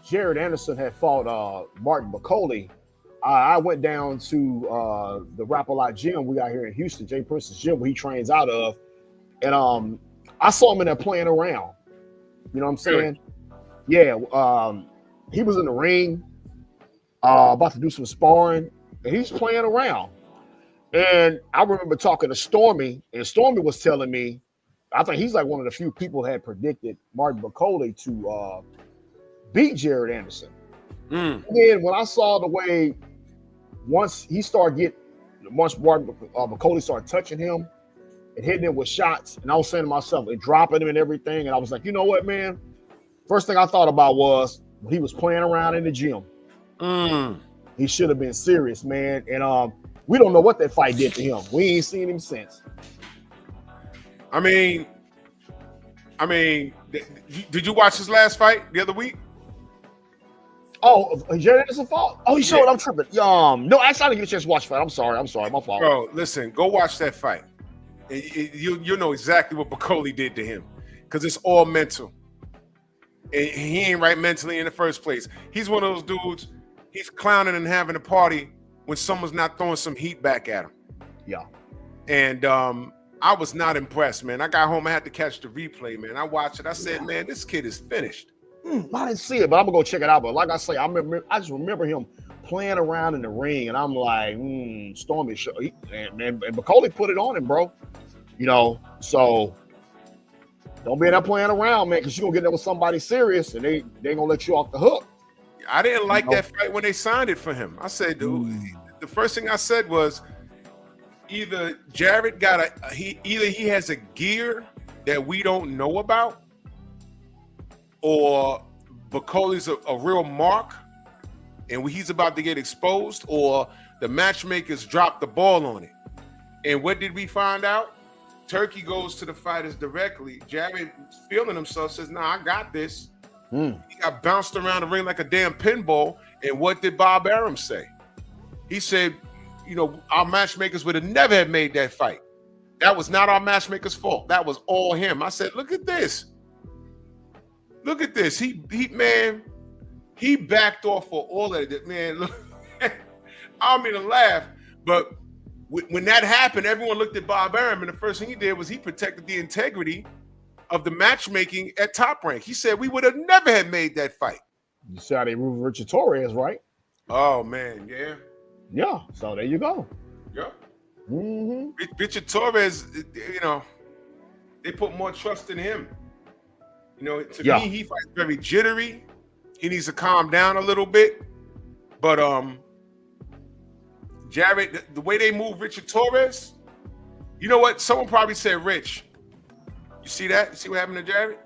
Jared Anderson had fought Martin Bakole, I went down to the Rap-A-Lot gym we got here in Houston, Jay Prince's gym, where he trains out of, and I saw him in there playing around. You know what I'm saying? Yeah. He was in the ring, about to do some sparring, and he's playing around. And I remember talking to Stormy, and Stormy was telling me, I think he's like one of the few people that had predicted Martin Bakole to beat Jared Anderson. And then when I saw the way once Martin Bakole started touching him and hitting him with shots, and I was saying to myself and dropping him and everything, and I was like, you know what, man? First thing I thought about was when he was playing around in the gym. He should have been serious, man. And we don't know what that fight did to him. We ain't seen him since. I mean, did you watch his last fight the other week? Oh, Jared Anderson fought? Oh, he showed. I'm tripping. No, actually, I didn't get a chance to watch the fight. I'm sorry. My fault. Bro, listen, go watch that fight. You'll know exactly what Bakole did to him, because it's all mental. And he ain't right mentally in the first place. He's one of those dudes, he's clowning and having a party when someone's not throwing some heat back at him. Yeah. And I was not impressed, man. I got home, I had to catch the replay, man. I watched it. I said, man, this kid is finished. I didn't see it, but I'm gonna go check it out. But like I say, I just remember him playing around in the ring, and I'm like, Stormy show. And Bakole put it on him, bro. You know, so don't be in there playing around, man, because you're gonna get there with somebody serious, and they ain't gonna let you off the hook. I didn't like that fight when they signed it for him. I said, dude, the first thing I said was, either Jared got either he has a gear that we don't know about, or Bakole's a real mark and he's about to get exposed, or the matchmakers dropped the ball on it. And what did we find out? Turkey goes to the fighters directly. Jared, feeling himself, says, nah, I got this. He got bounced around the ring like a damn pinball. And what did Bob Arum say? He said, our matchmakers would have never have made that fight. That was not our matchmaker's fault. That was all him. I said, look at this. Look at this. He backed off for all of it, man. Look, I don't mean to laugh, but when that happened, everyone looked at Bob Arum, and the first thing he did was he protected the integrity of the matchmaking at Top Rank. He said we would have never had made that fight. You see how they moved Richard Torres, right? Oh man, yeah. Yeah. So there you go. Yeah. Mm-hmm. Richard Torres, they put more trust in him. To me, he fights very jittery. He needs to calm down a little bit. But Jared, the way they move Richard Torres, you know what? Someone probably said, Rich, you see that? You see what happened to Jared?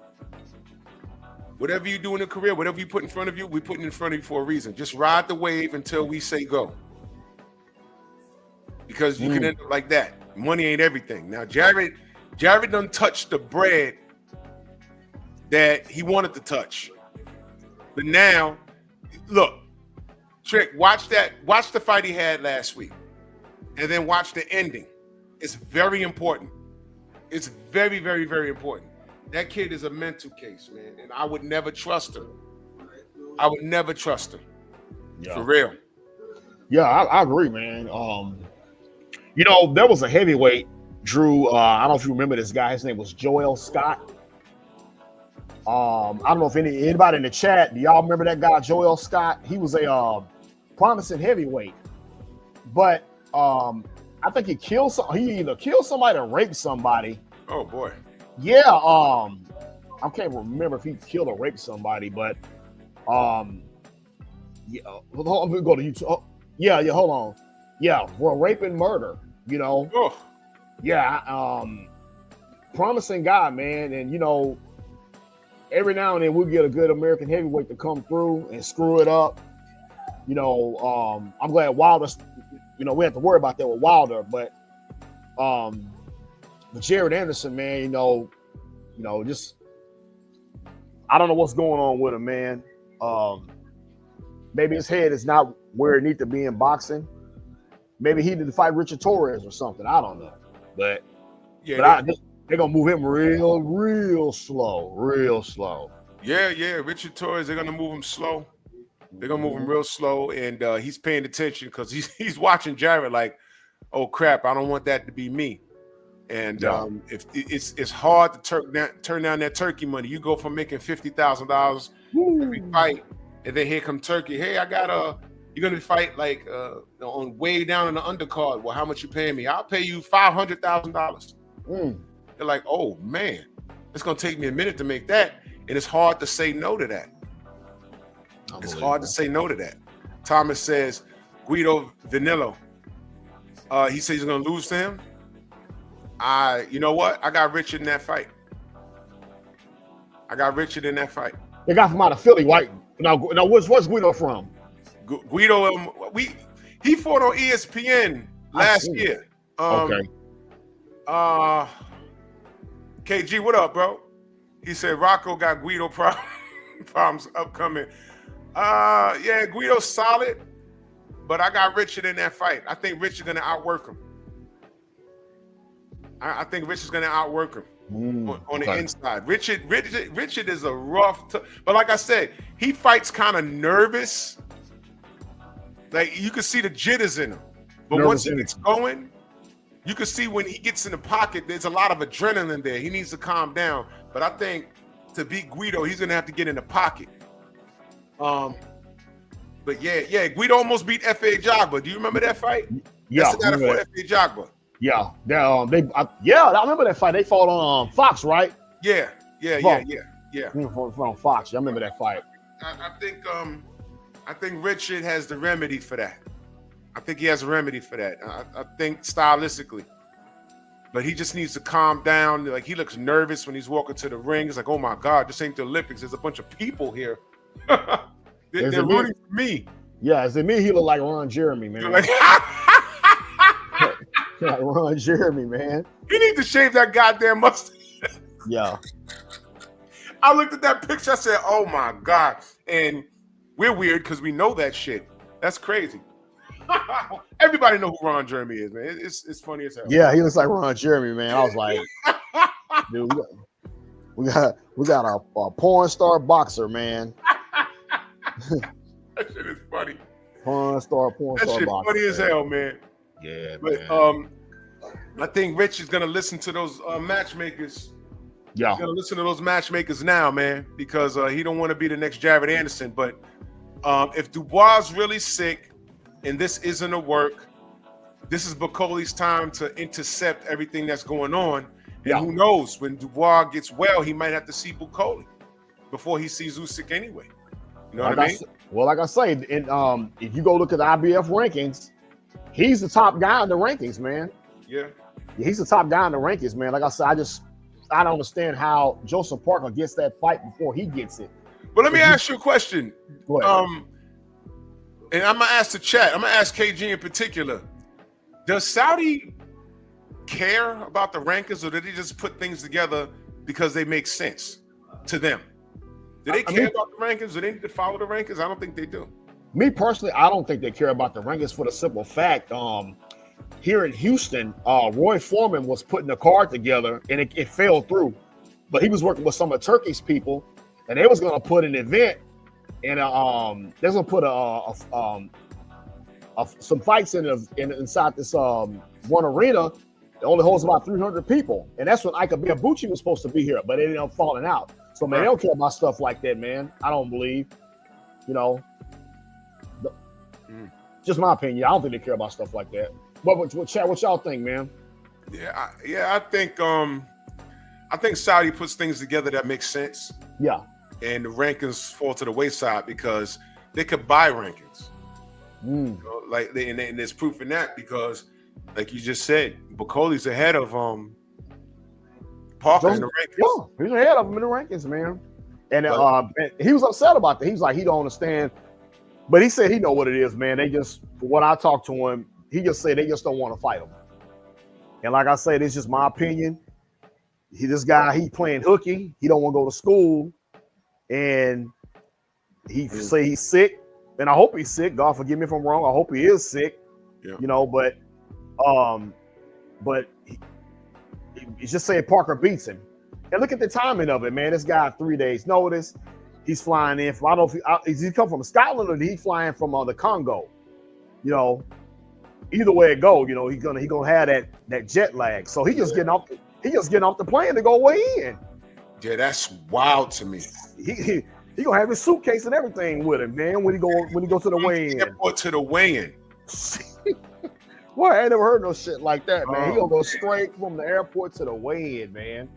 Whatever you do in a career, whatever you put in front of you, we put it in front of you for a reason. Just ride the wave until we say go. Because you can end up like that. Money ain't everything. Now, Jared done touched the bread that he wanted to touch. But now, look, Trick, watch the fight he had last week. And then watch the ending. It's very important. It's very, very, very important. That kid is a mental case, man. And I would never trust him. I would never trust him. Yeah. For real. Yeah, I agree, man. There was a heavyweight, Drew. I don't know if you remember this guy. His name was Joel Scott. I don't know if anybody in the chat, do y'all remember that guy, Joel Scott? He was a promising heavyweight. But I think he either killed somebody or raped somebody. Oh boy. Yeah, I can't remember if he killed or raped somebody, but yeah, let me go to YouTube. Oh, yeah, hold on. Yeah, well, rape and murder, Oh. Yeah, promising guy, man, and every now and then we'll get a good American heavyweight to come through and screw it up. I'm glad Wilder, we have to worry about that with Wilder, but Jared Anderson, man, just I don't know what's going on with him, man. Maybe his head is not where it needs to be in boxing. Maybe he did fight Richard Torres or something. I don't know, but they're gonna move him real slow. Yeah, Richard Torres, they're gonna move him slow. They're gonna move him real slow, and he's paying attention because he's watching Jared like, oh crap, I don't want that to be me. And if it's hard to turn down that turkey money. You go from making $50,000 every fight, and then here come turkey. Hey, you're gonna fight like on way down in the undercard. Well, how much you paying me? I'll pay you $500,000. They're like, oh man, it's gonna take me a minute to make that, and it's hard to say no to that. It's hard to say no to that. Thomas says Guido Vanillo. He says he's gonna lose to him. You know what? I got Richard in that fight. They got him out of Philly, right? Now where's Guido from? Guido, he fought on ESPN last year. Okay. KG, what up, bro? He said Rocco got Guido problems upcoming. Yeah, Guido's solid, but I got Richard in that fight. I think Richard's gonna outwork him. I think Richard's gonna outwork him on the inside. Richard is a rough, but like I said, he fights kind of nervous. Like you can see the jitters in him, but once he gets going, you can see when he gets in the pocket, there's a lot of adrenaline there. He needs to calm down. But I think to beat Guido, he's gonna have to get in the pocket. But yeah, Guido almost beat F.A. Jogba. Do you remember that fight? Yeah, that's the guy that fought F.A. Jogba. Yeah, I remember that fight. They fought on Fox, right? Yeah. From Fox. I remember that fight. I think Richard has the remedy for that. I think he has a remedy for that. I think stylistically, but he just needs to calm down. Like he looks nervous when he's walking to the ring. It's like, oh my God, this ain't the Olympics. There's a bunch of people here. They're rooting for me. Yeah, as in me, he look like Ron Jeremy, man. Like Ron Jeremy, man. He needs to shave that goddamn mustache. Yeah. I looked at that picture. I said, oh my God. And we're weird because we know that shit. That's crazy. Everybody know who Ron Jeremy is, man. It's funny as hell. Yeah, he looks like Ron Jeremy, man. I was like, dude, we got a porn star boxer, man. That shit is funny. Porn star That shit boxer. funny as hell, man. Yeah, But man. I think Rich is gonna listen to those matchmakers. Yeah. He's gonna listen to those matchmakers now, man, because he don't want to be the next Jared Anderson. But if Dubois is really sick and this isn't a work, this is Bakole's time to intercept everything that's going on. And who knows, when Dubois gets well, he might have to see Bakole before he sees Usyk anyway. You know what I mean? Well, like I say, if you go look at the IBF rankings, he's the top guy in the rankings, man. Yeah. He's the top guy in the rankings, man. Like I said, I don't understand how Joseph Parker gets that fight before he gets it. But let me ask you a question. Go ahead. And I'm gonna ask the chat. I'm gonna ask KG in particular. Does Saudi care about the rankings, or did they just put things together because they make sense to them? Do they care about the rankings? Do they need to follow the rankings? I don't think they do. Me personally, I don't think they care about the rankings for the simple fact, here in Houston, Roy Foreman was putting a card together and it fell through. But he was working with some of Turkey's people, and they was going to put an event, and they're going to put some fights inside this one arena. It only holds about 300 people, and that's when Ike Abuchi was supposed to be here, but it ended up falling out. So man, they don't care about stuff like that, man. I don't believe, just my opinion. I don't think they care about stuff like that. But what y'all think, man? I think Saudi puts things together that makes sense. Yeah. And the rankings fall to the wayside because they could buy rankings. And there's proof in that because, like you just said, Bakole's ahead of Parker in the rankings. Yeah, he's ahead of him in the rankings, man. And he was upset about that. He was like, he don't understand. But he said he know what it is, man. They just, when I talked to him, he just said they just don't want to fight him. And like I said, it's just my opinion. This guy, he playing hooky. He don't want to go to school. And he say he's sick. And I hope he's sick. God forgive me if I'm wrong. I hope he is sick. Yeah. But he's just saying Parker beats him. And look at the timing of it, man. This guy had 3 days notice. He's flying in from, I don't know if is he come from Scotland or did he fly in from the Congo? Either way it go, he's gonna have that jet lag. So he just getting off the plane to go weigh in. Yeah, that's wild to me. He gonna have his suitcase and everything with him, man. When he go to the weigh-in. Airport to the weigh-in. Well, I ain't never heard no shit like that, man. He gonna go straight from the airport to the weigh-in, man.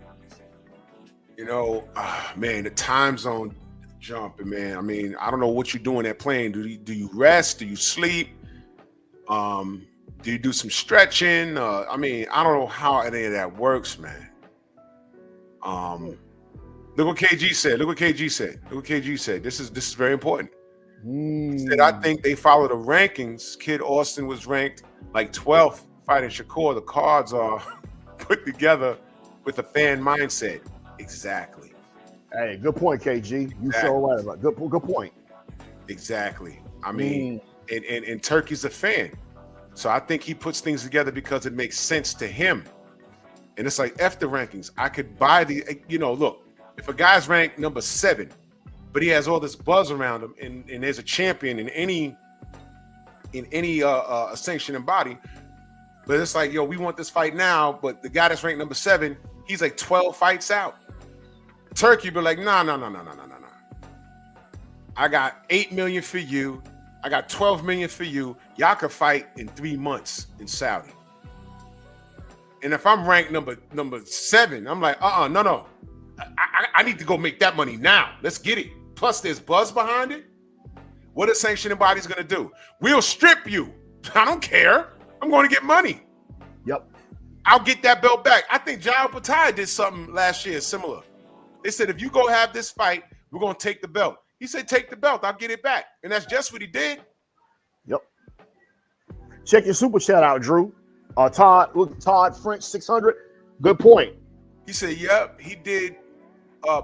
Man, the time zone jumping, man. I mean, I don't know what you do in that plane. Do you rest? Do you sleep? Do you do some stretching? I don't know how any of that works, man. Look what KG said. This is very important. He said, I think they follow the rankings. Kid Austin was ranked like 12th fighting Shakur. The cards are put together with a fan mindset. Exactly. Hey, good point, KG. You so right about it. Good point. Exactly. I mean, and Turkey's a fan. So I think he puts things together because it makes sense to him. And it's like, F the rankings. I could buy look, if a guy's ranked number 7, but he has all this buzz around him, and there's a champion in any sanctioning body, but it's like, we want this fight now, but the guy that's ranked number 7, he's like 12 fights out. Turkey be like, no. I got 8 million for you. I got 12 million for you. Y'all could fight in 3 months in Saudi. And if I'm ranked number 7, I'm like, no. I need to go make that money now. Let's get it. Plus, there's buzz behind it. What is sanctioning bodies going to do? We'll strip you. I don't care. I'm going to get money. Yep. I'll get that belt back. I think Jao Patai did something last year similar. They said, if you go have this fight, we're going to take the belt. He said, take the belt. I'll get it back. And that's just what he did. Yep. Check your super chat out, Drew. Todd French 600. Good point. He said, yep, he did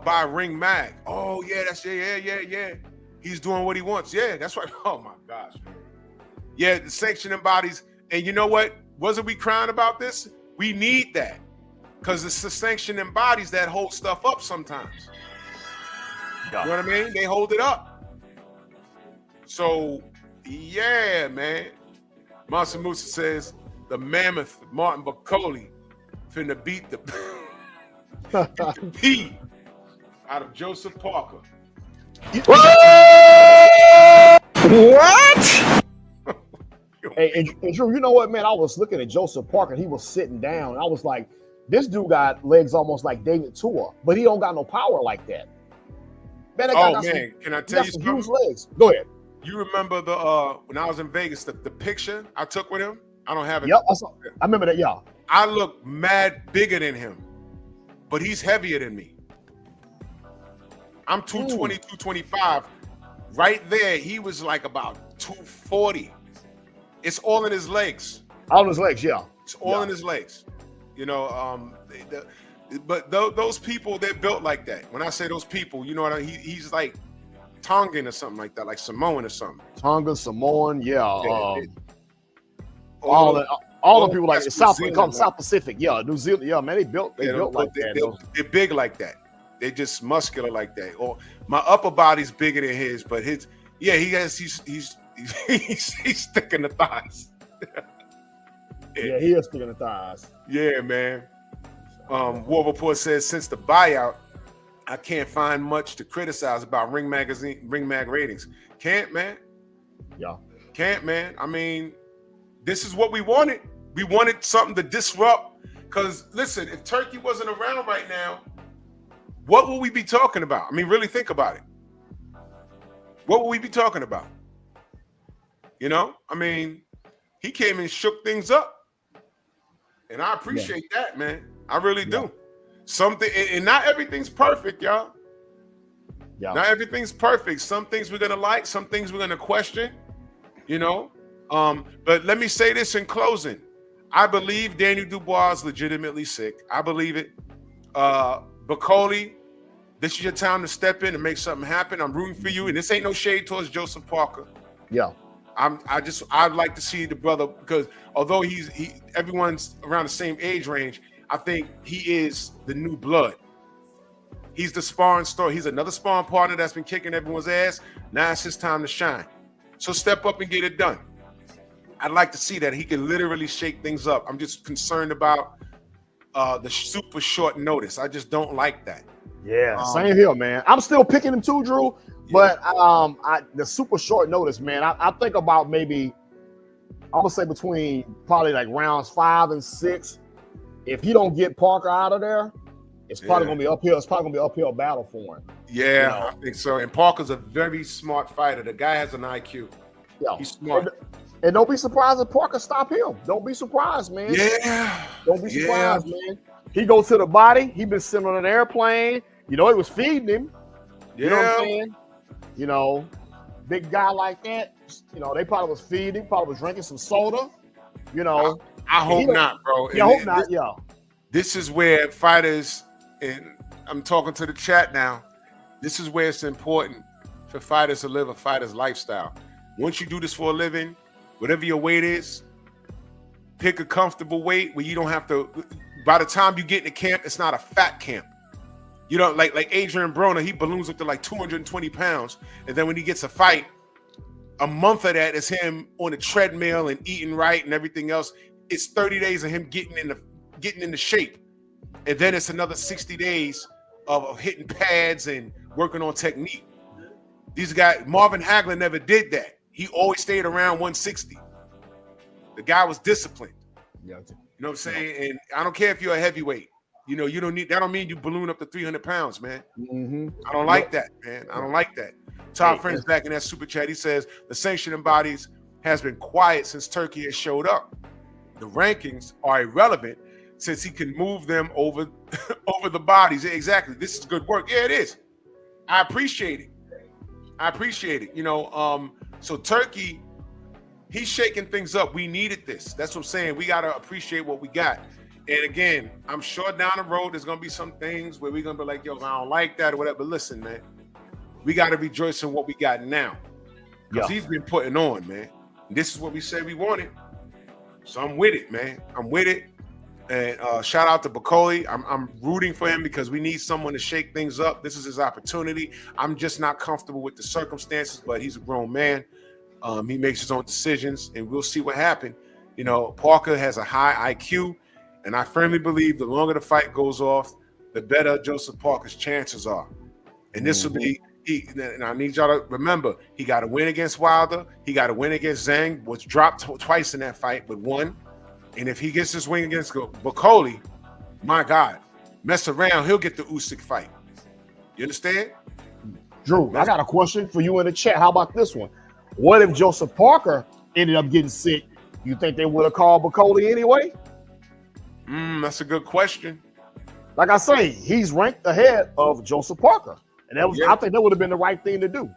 buy Ring Mag. Oh, yeah, yeah. He's doing what he wants. Yeah, that's right. Oh, my gosh, man. Yeah, the sanctioning bodies. And you know what? Wasn't we crying about this? We need that. Because it's the sanctioning bodies that hold stuff up sometimes. Yeah. You know what I mean? They hold it up. So, yeah, man. Mansa Musa says the mammoth Martin Bakole finna beat the P out of Joseph Parker. What? Hey, and Drew, you know what, man? I was looking at Joseph Parker. He was sitting down. I was like, this dude got legs almost like David Tua, but he don't got no power like that. Man, that guy got Can I tell you some something? huge legs. Go ahead. You remember the when I was in Vegas, the picture I took with him? I don't have it. Yep, I remember that. Yeah. I look mad bigger than him, but he's heavier than me. I'm 220, 225. Right there, he was like about 240. It's all in his legs. All in his legs, yeah. It's all in his legs. You know, but those people, they're built like that. When I say those people, you know what I mean? He's like Tongan or something like that, like Samoan or something. Tongan, Samoan, yeah. All the people like South Pacific, yeah. New Zealand, yeah, man, they built like that. They're big like that. They're just muscular like that. Or my upper body's bigger than his, but he's sticking the thighs. Yeah, he is sticking the thighs. Yeah, man. War Report says since the buyout, I can't find much to criticize about Ring Mag ratings. Can't, man. Yeah. Can't, man. I mean, this is what we wanted. We wanted something to disrupt. Because listen, if Turkey wasn't around right now, what would we be talking about? I mean, really think about it. What would we be talking about? You know, I mean, he came and shook things up. And I appreciate that, man. I really do. Something, and not everything's perfect, y'all. Yeah. Not everything's perfect. Some things we're gonna like, some things we're gonna question, you know. But let me say this in closing. I believe Daniel Dubois is legitimately sick. I believe it. Bakole, this is your time to step in and make something happen. I'm rooting for you. And this ain't no shade towards Joseph Parker. Yeah. I'd like to see the brother, because although everyone's around the same age range, I think he is the new blood. He's the sparring star. He's another sparring partner that's been kicking everyone's ass. Now it's his time to shine. So step up and get it done. I'd like to see that he can literally shake things up. I'm just concerned about the super short notice. I just don't like that. Yeah, same here, man. I'm still picking him too, Drew. But the super short notice, man. I think about maybe, I'm gonna say between probably like rounds 5 and 6. If he don't get Parker out of there, it's probably gonna be uphill. It's probably gonna be uphill battle for him. Yeah, you know? I think so. And Parker's a very smart fighter. The guy has an IQ. Yeah, he's smart. And don't be surprised if Parker stop him. Don't be surprised, man. Yeah. Don't be surprised, man. He goes to the body. He been sitting on an airplane. You know, it was feeding him. You know what I'm saying? You know, big guy like that, you know, they probably was feeding, probably was drinking some soda, you know. I hope not, bro. Yeah, I hope not, yeah. This is where fighters, and I'm talking to the chat now, this is where it's important for fighters to live a fighter's lifestyle. Once you do this for a living, whatever your weight is, pick a comfortable weight where you don't have to, by the time you get in the camp, it's not a fat camp. You know, like Adrian Broner, he balloons up to like 220 pounds. And then when he gets a fight, a month of that is him on the treadmill and eating right and everything else. It's 30 days of him getting into shape. And then it's another 60 days of hitting pads and working on technique. These guys, Marvin Hagler never did that. He always stayed around 160. The guy was disciplined. Yeah. You know what I'm saying? And I don't care if you're a heavyweight. You know, you don't need, that don't mean you balloon up to 300 pounds, man. Mm-hmm. I don't like that, man. I don't like that. Todd Friends back in that super chat, he says, the sanctioning bodies has been quiet since Turkey has showed up. The rankings are irrelevant since he can move them over the bodies. Exactly. This is good work. Yeah, it is. I appreciate it. You know, so Turkey, he's shaking things up. We needed this. That's what I'm saying. We got to appreciate what we got. And again, I'm sure down the road there's gonna be some things where we're gonna be like, yo, I don't like that or whatever. But listen, man, we gotta rejoice in what we got now. Because he's been putting on, man. This is what we said we wanted. So I'm with it, man. I'm with it. And shout out to Bakole. I'm rooting for him because we need someone to shake things up. This is his opportunity. I'm just not comfortable with the circumstances, but he's a grown man. He makes his own decisions, and we'll see what happens. You know, Parker has a high IQ, and I firmly believe the longer the fight goes off, the better Joseph Parker's chances are. And this will be, and I need y'all to remember, he got to win against Wilder. He got to win against Zhang, was dropped twice in that fight, but won. And if he gets this win against Bakole, my God, mess around, he'll get the Usyk fight. You understand? Drew, I got a question for you in the chat. How about this one? What if Joseph Parker ended up getting sick? You think they would have called Bakole anyway? That's a good question. Like I say, he's ranked ahead of Joseph Parker. And that was, I think that would have been the right thing to do.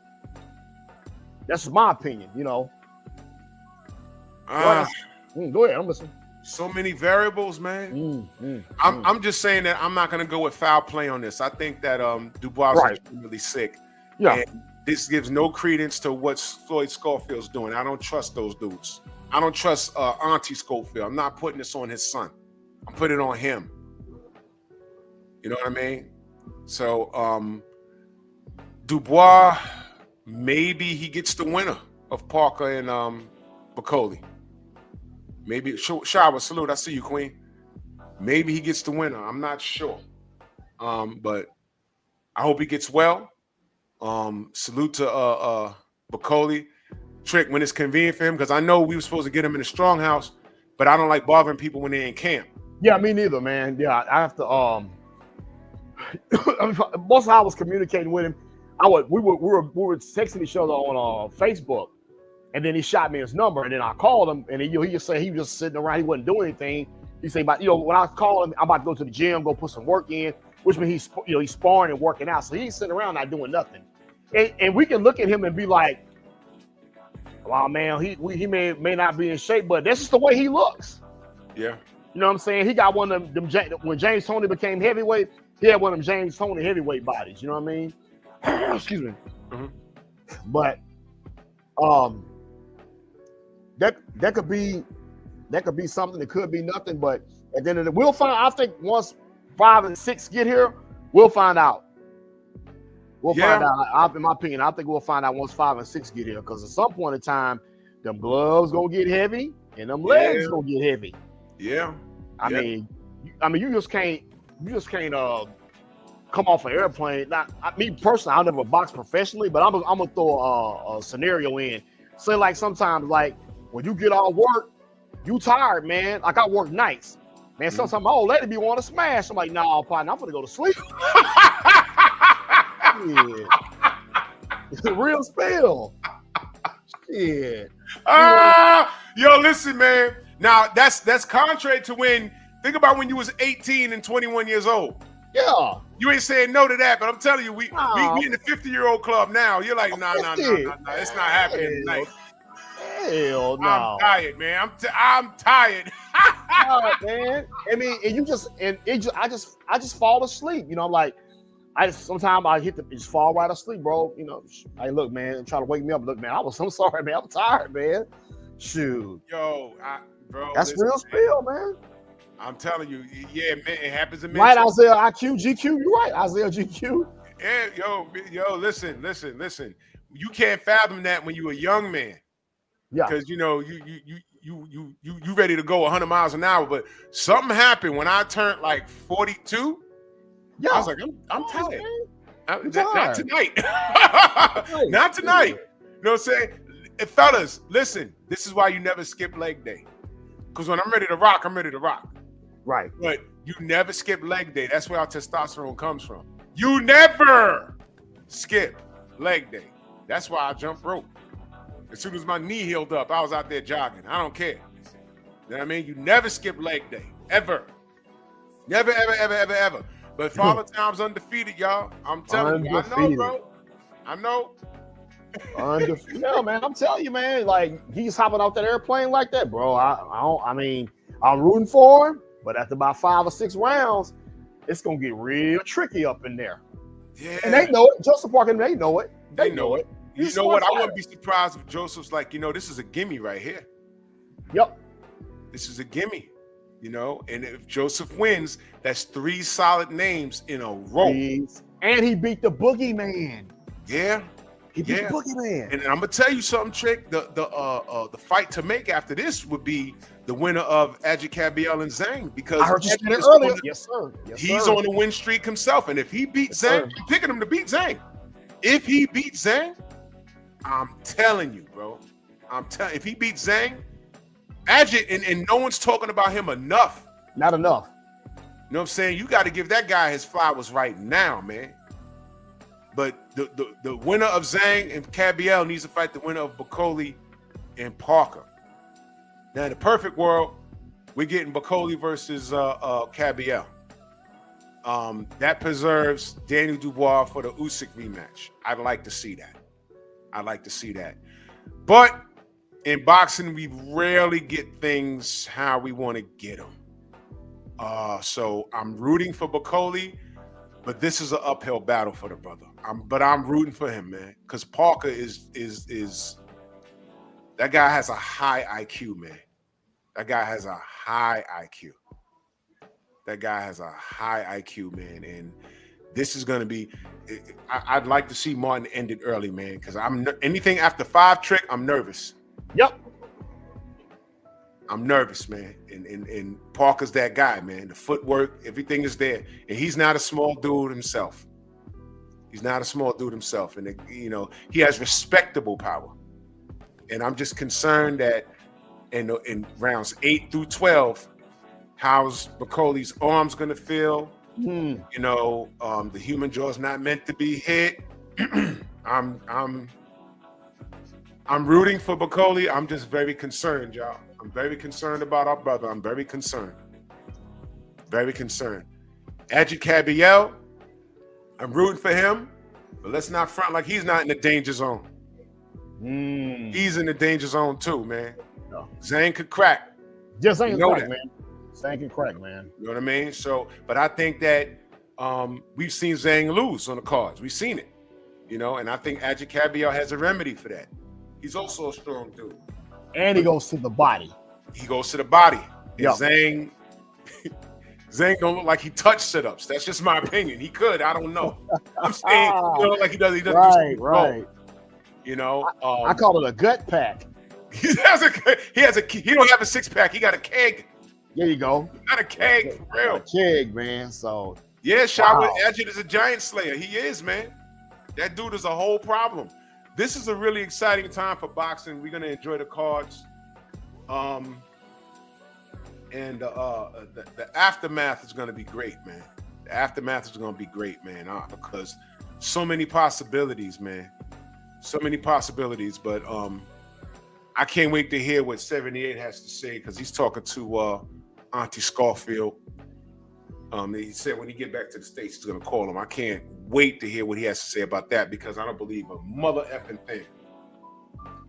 That's my opinion, you know. Go ahead, I'm listening. So many variables, man. I'm just saying that I'm not going to go with foul play on this. I think that Dubois is really sick. Yeah. And this gives no credence to what Floyd Schofield's doing. I don't trust those dudes. I don't trust Auntie Schofield. I'm not putting this on his son. I'm putting it on him. You know what I mean? So Dubois, maybe he gets the winner of Parker and Bakole. Maybe Shawa, salute. I see you, Queen. Maybe he gets the winner. I'm not sure. But I hope he gets well. Salute to Bakole. Trick when it's convenient for him, because I know we were supposed to get him in the strong house, but I don't like bothering people when they're in camp. Yeah, me neither, man. Yeah, I have to most of I was communicating with him. We were texting each other on Facebook. And then he shot me his number, and then I called him, and he just said he was just sitting around, he wasn't doing anything. He said, "But when I call him, I'm about to go to the gym, go put some work in," which means he's sparring and working out. So he's sitting around not doing nothing. And we can look at him and be like, "Wow, man, he may not be in shape, but that's just the way he looks." Yeah. You know what I'm saying? He got one of them when James Toney became heavyweight. He had one of them James Toney heavyweight bodies. You know what I mean? Excuse me. But that could be something. It could be nothing. But at the end of the, we'll find. I think once 5 and 6 get here, we'll find out. We'll find out. In my opinion, I think we'll find out once 5 and 6 get here, because at some point in time, them gloves gonna get heavy and them legs gonna get heavy. Yeah. I mean, you just can't come off an airplane. Me personally, I'll never box professionally, but I'm gonna throw a scenario in. Say like sometimes like when you get off work, you tired, man. Like I work nights, man. Sometimes my old lady be want to smash. I'm like, nah, partner, I'm gonna go to sleep. It's a real spill. Shit. Yo, listen, man. Now that's contrary to when. Think about when you was 18 and 21 years old. Yeah. You ain't saying no to that, but I'm telling you, we in the 50-year-old club now. You're like, nah, it's not happening tonight. Hell no. I'm tired, man. I'm tired. Man. I mean, I just fall asleep. You know, I'm like, sometimes I just fall right asleep, bro. You know, hey, look, man, try to wake me up. Look, man, I'm sorry, man. I'm tired, man. Shoot. Yo, bro. That's real spill, man. I'm telling you, yeah, man, it happens in right, Isaiah IQ, GQ. You're right, Isaiah GQ. Yeah, yo, listen. You can't fathom that when you're a young man. Yeah. Because you ready to go 100 miles an hour, but something happened when I turned like 42. Yeah. I was like, I'm tired. Not tonight. Right. Not tonight. You know what I'm saying? And fellas, listen, this is why you never skip leg day. Because when I'm ready to rock, I'm ready to rock. Right. But you never skip leg day. That's where our testosterone comes from. You never skip leg day. That's why I jump rope. As soon as my knee healed up, I was out there jogging. I don't care. You know what I mean? You never skip leg day. Ever. Never, ever. But Father Time's undefeated, y'all. I'm telling you. I know, bro. I know. No, man, I'm telling you, man. Like, he's hopping off that airplane like that, bro. I'm rooting for him, but after about 5 or 6 rounds, it's gonna get real tricky up in there. Yeah. And they know it. Joseph Parker, they know it. They know it. You know what? I wouldn't be surprised if Joseph's like, this is a gimme right here. Yep. This is a gimme. And if Joseph wins, that's 3 solid names in a row. And he beat the boogeyman. Yeah. He beat the boogeyman. And I'm gonna tell you something, Trick. The fight to make after this would be the winner of Adji Kabiel and Zhang, because I heard you say that earlier. Yes, sir. He's on the win streak himself, and if he beats Zhang, I'm picking him to beat Zhang. If he beats Zhang, I'm telling you, bro. If he beats Zhang, Adji, and no one's talking about him enough. Not enough. You know what I'm saying? You got to give that guy his flowers right now, man. But the winner of Zhang and Kabiel needs to fight the winner of Bakole and Parker. Now, in the perfect world, we're getting Bakole versus Kabiel. That preserves Daniel Dubois for the Usyk rematch. I'd like to see that. But in boxing, we rarely get things how we want to get them. So I'm rooting for Bakole, but this is an uphill battle for the brother. I'm rooting for him, man, because Parker is that guy has a high IQ, man. That guy has a high IQ, man, and this is going to be. I'd like to see Martin end it early, man, because anything after 5, Trick, I'm nervous. Yep. I'm nervous, man. And Parker's that guy, man. The footwork, everything is there. And he's not a small dude himself. And, he has respectable power. And I'm just concerned that in rounds 8 through 12, how's Bakole's arms going to feel? The human jaw is not meant to be hit. I'm rooting for Bakole. I'm just very concerned, y'all. I'm very concerned about our brother. I'm very concerned. Adji Kabiel, I'm rooting for him, but let's not front like he's not in the danger zone. He's in the danger zone too, man. No. Zhang could crack. Just Zhang can crack, man. Zhang can crack, man. You know what I mean? So, but I think that we've seen Zhang lose on the cards. We've seen it, and I think Adji Kabiel has a remedy for that. He's also a strong dude. And he goes to the body. And Zhang don't look like he touched sit-ups. That's just my opinion. He could. I don't know. I'm saying, like he does. He doesn't. Right. I call it a gut pack. He don't have a 6-pack. He got a keg. There you go. He got a keg for real. A keg, man. So Shawit Adjit is a giant slayer. He is, man. That dude is a whole problem. This is a really exciting time for boxing. We're gonna enjoy the cards, and the aftermath is gonna be great, man. The aftermath is gonna be great, man, because so many possibilities, man. So many possibilities, but I can't wait to hear what 78 has to say, because he's talking to Auntie Scarfield. He said when he get back to the States, he's gonna call him. I can't wait to hear what he has to say about that, because I don't believe a mother effing thing.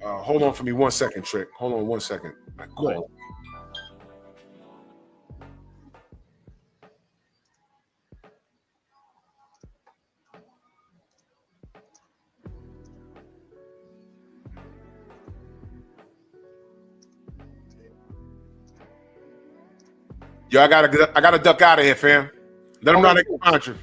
Hold on for me 1 second, Trick. Hold on 1 second. Cool. Yo, I gotta duck out of here, fam. Let them know they can find you.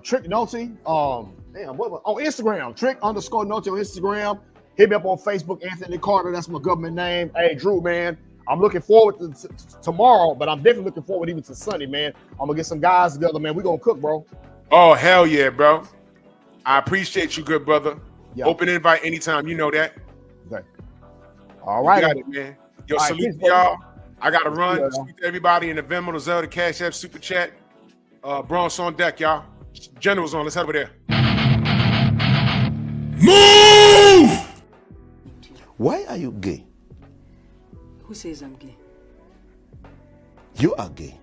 Trick Nolte. On Instagram, Trick_Nolte on Instagram. Hit me up on Facebook, Anthony Carter. That's my government name. Hey, Drew, man. I'm looking forward to tomorrow, but I'm definitely looking forward even to Sunday, man. I'm gonna get some guys together, man. We're gonna cook, bro. Oh, hell yeah, bro. I appreciate you, good brother. Yeah. Open invite anytime. You know that. Okay. All right. You got it, man. Yo, salute to y'all. I gotta run. Speak to everybody in the Venmo, the Zelda, Cash App, Super Chat. Bronx on deck, y'all. General's on. Let's head over there. Move! Why are you gay? Who says I'm gay? You are gay.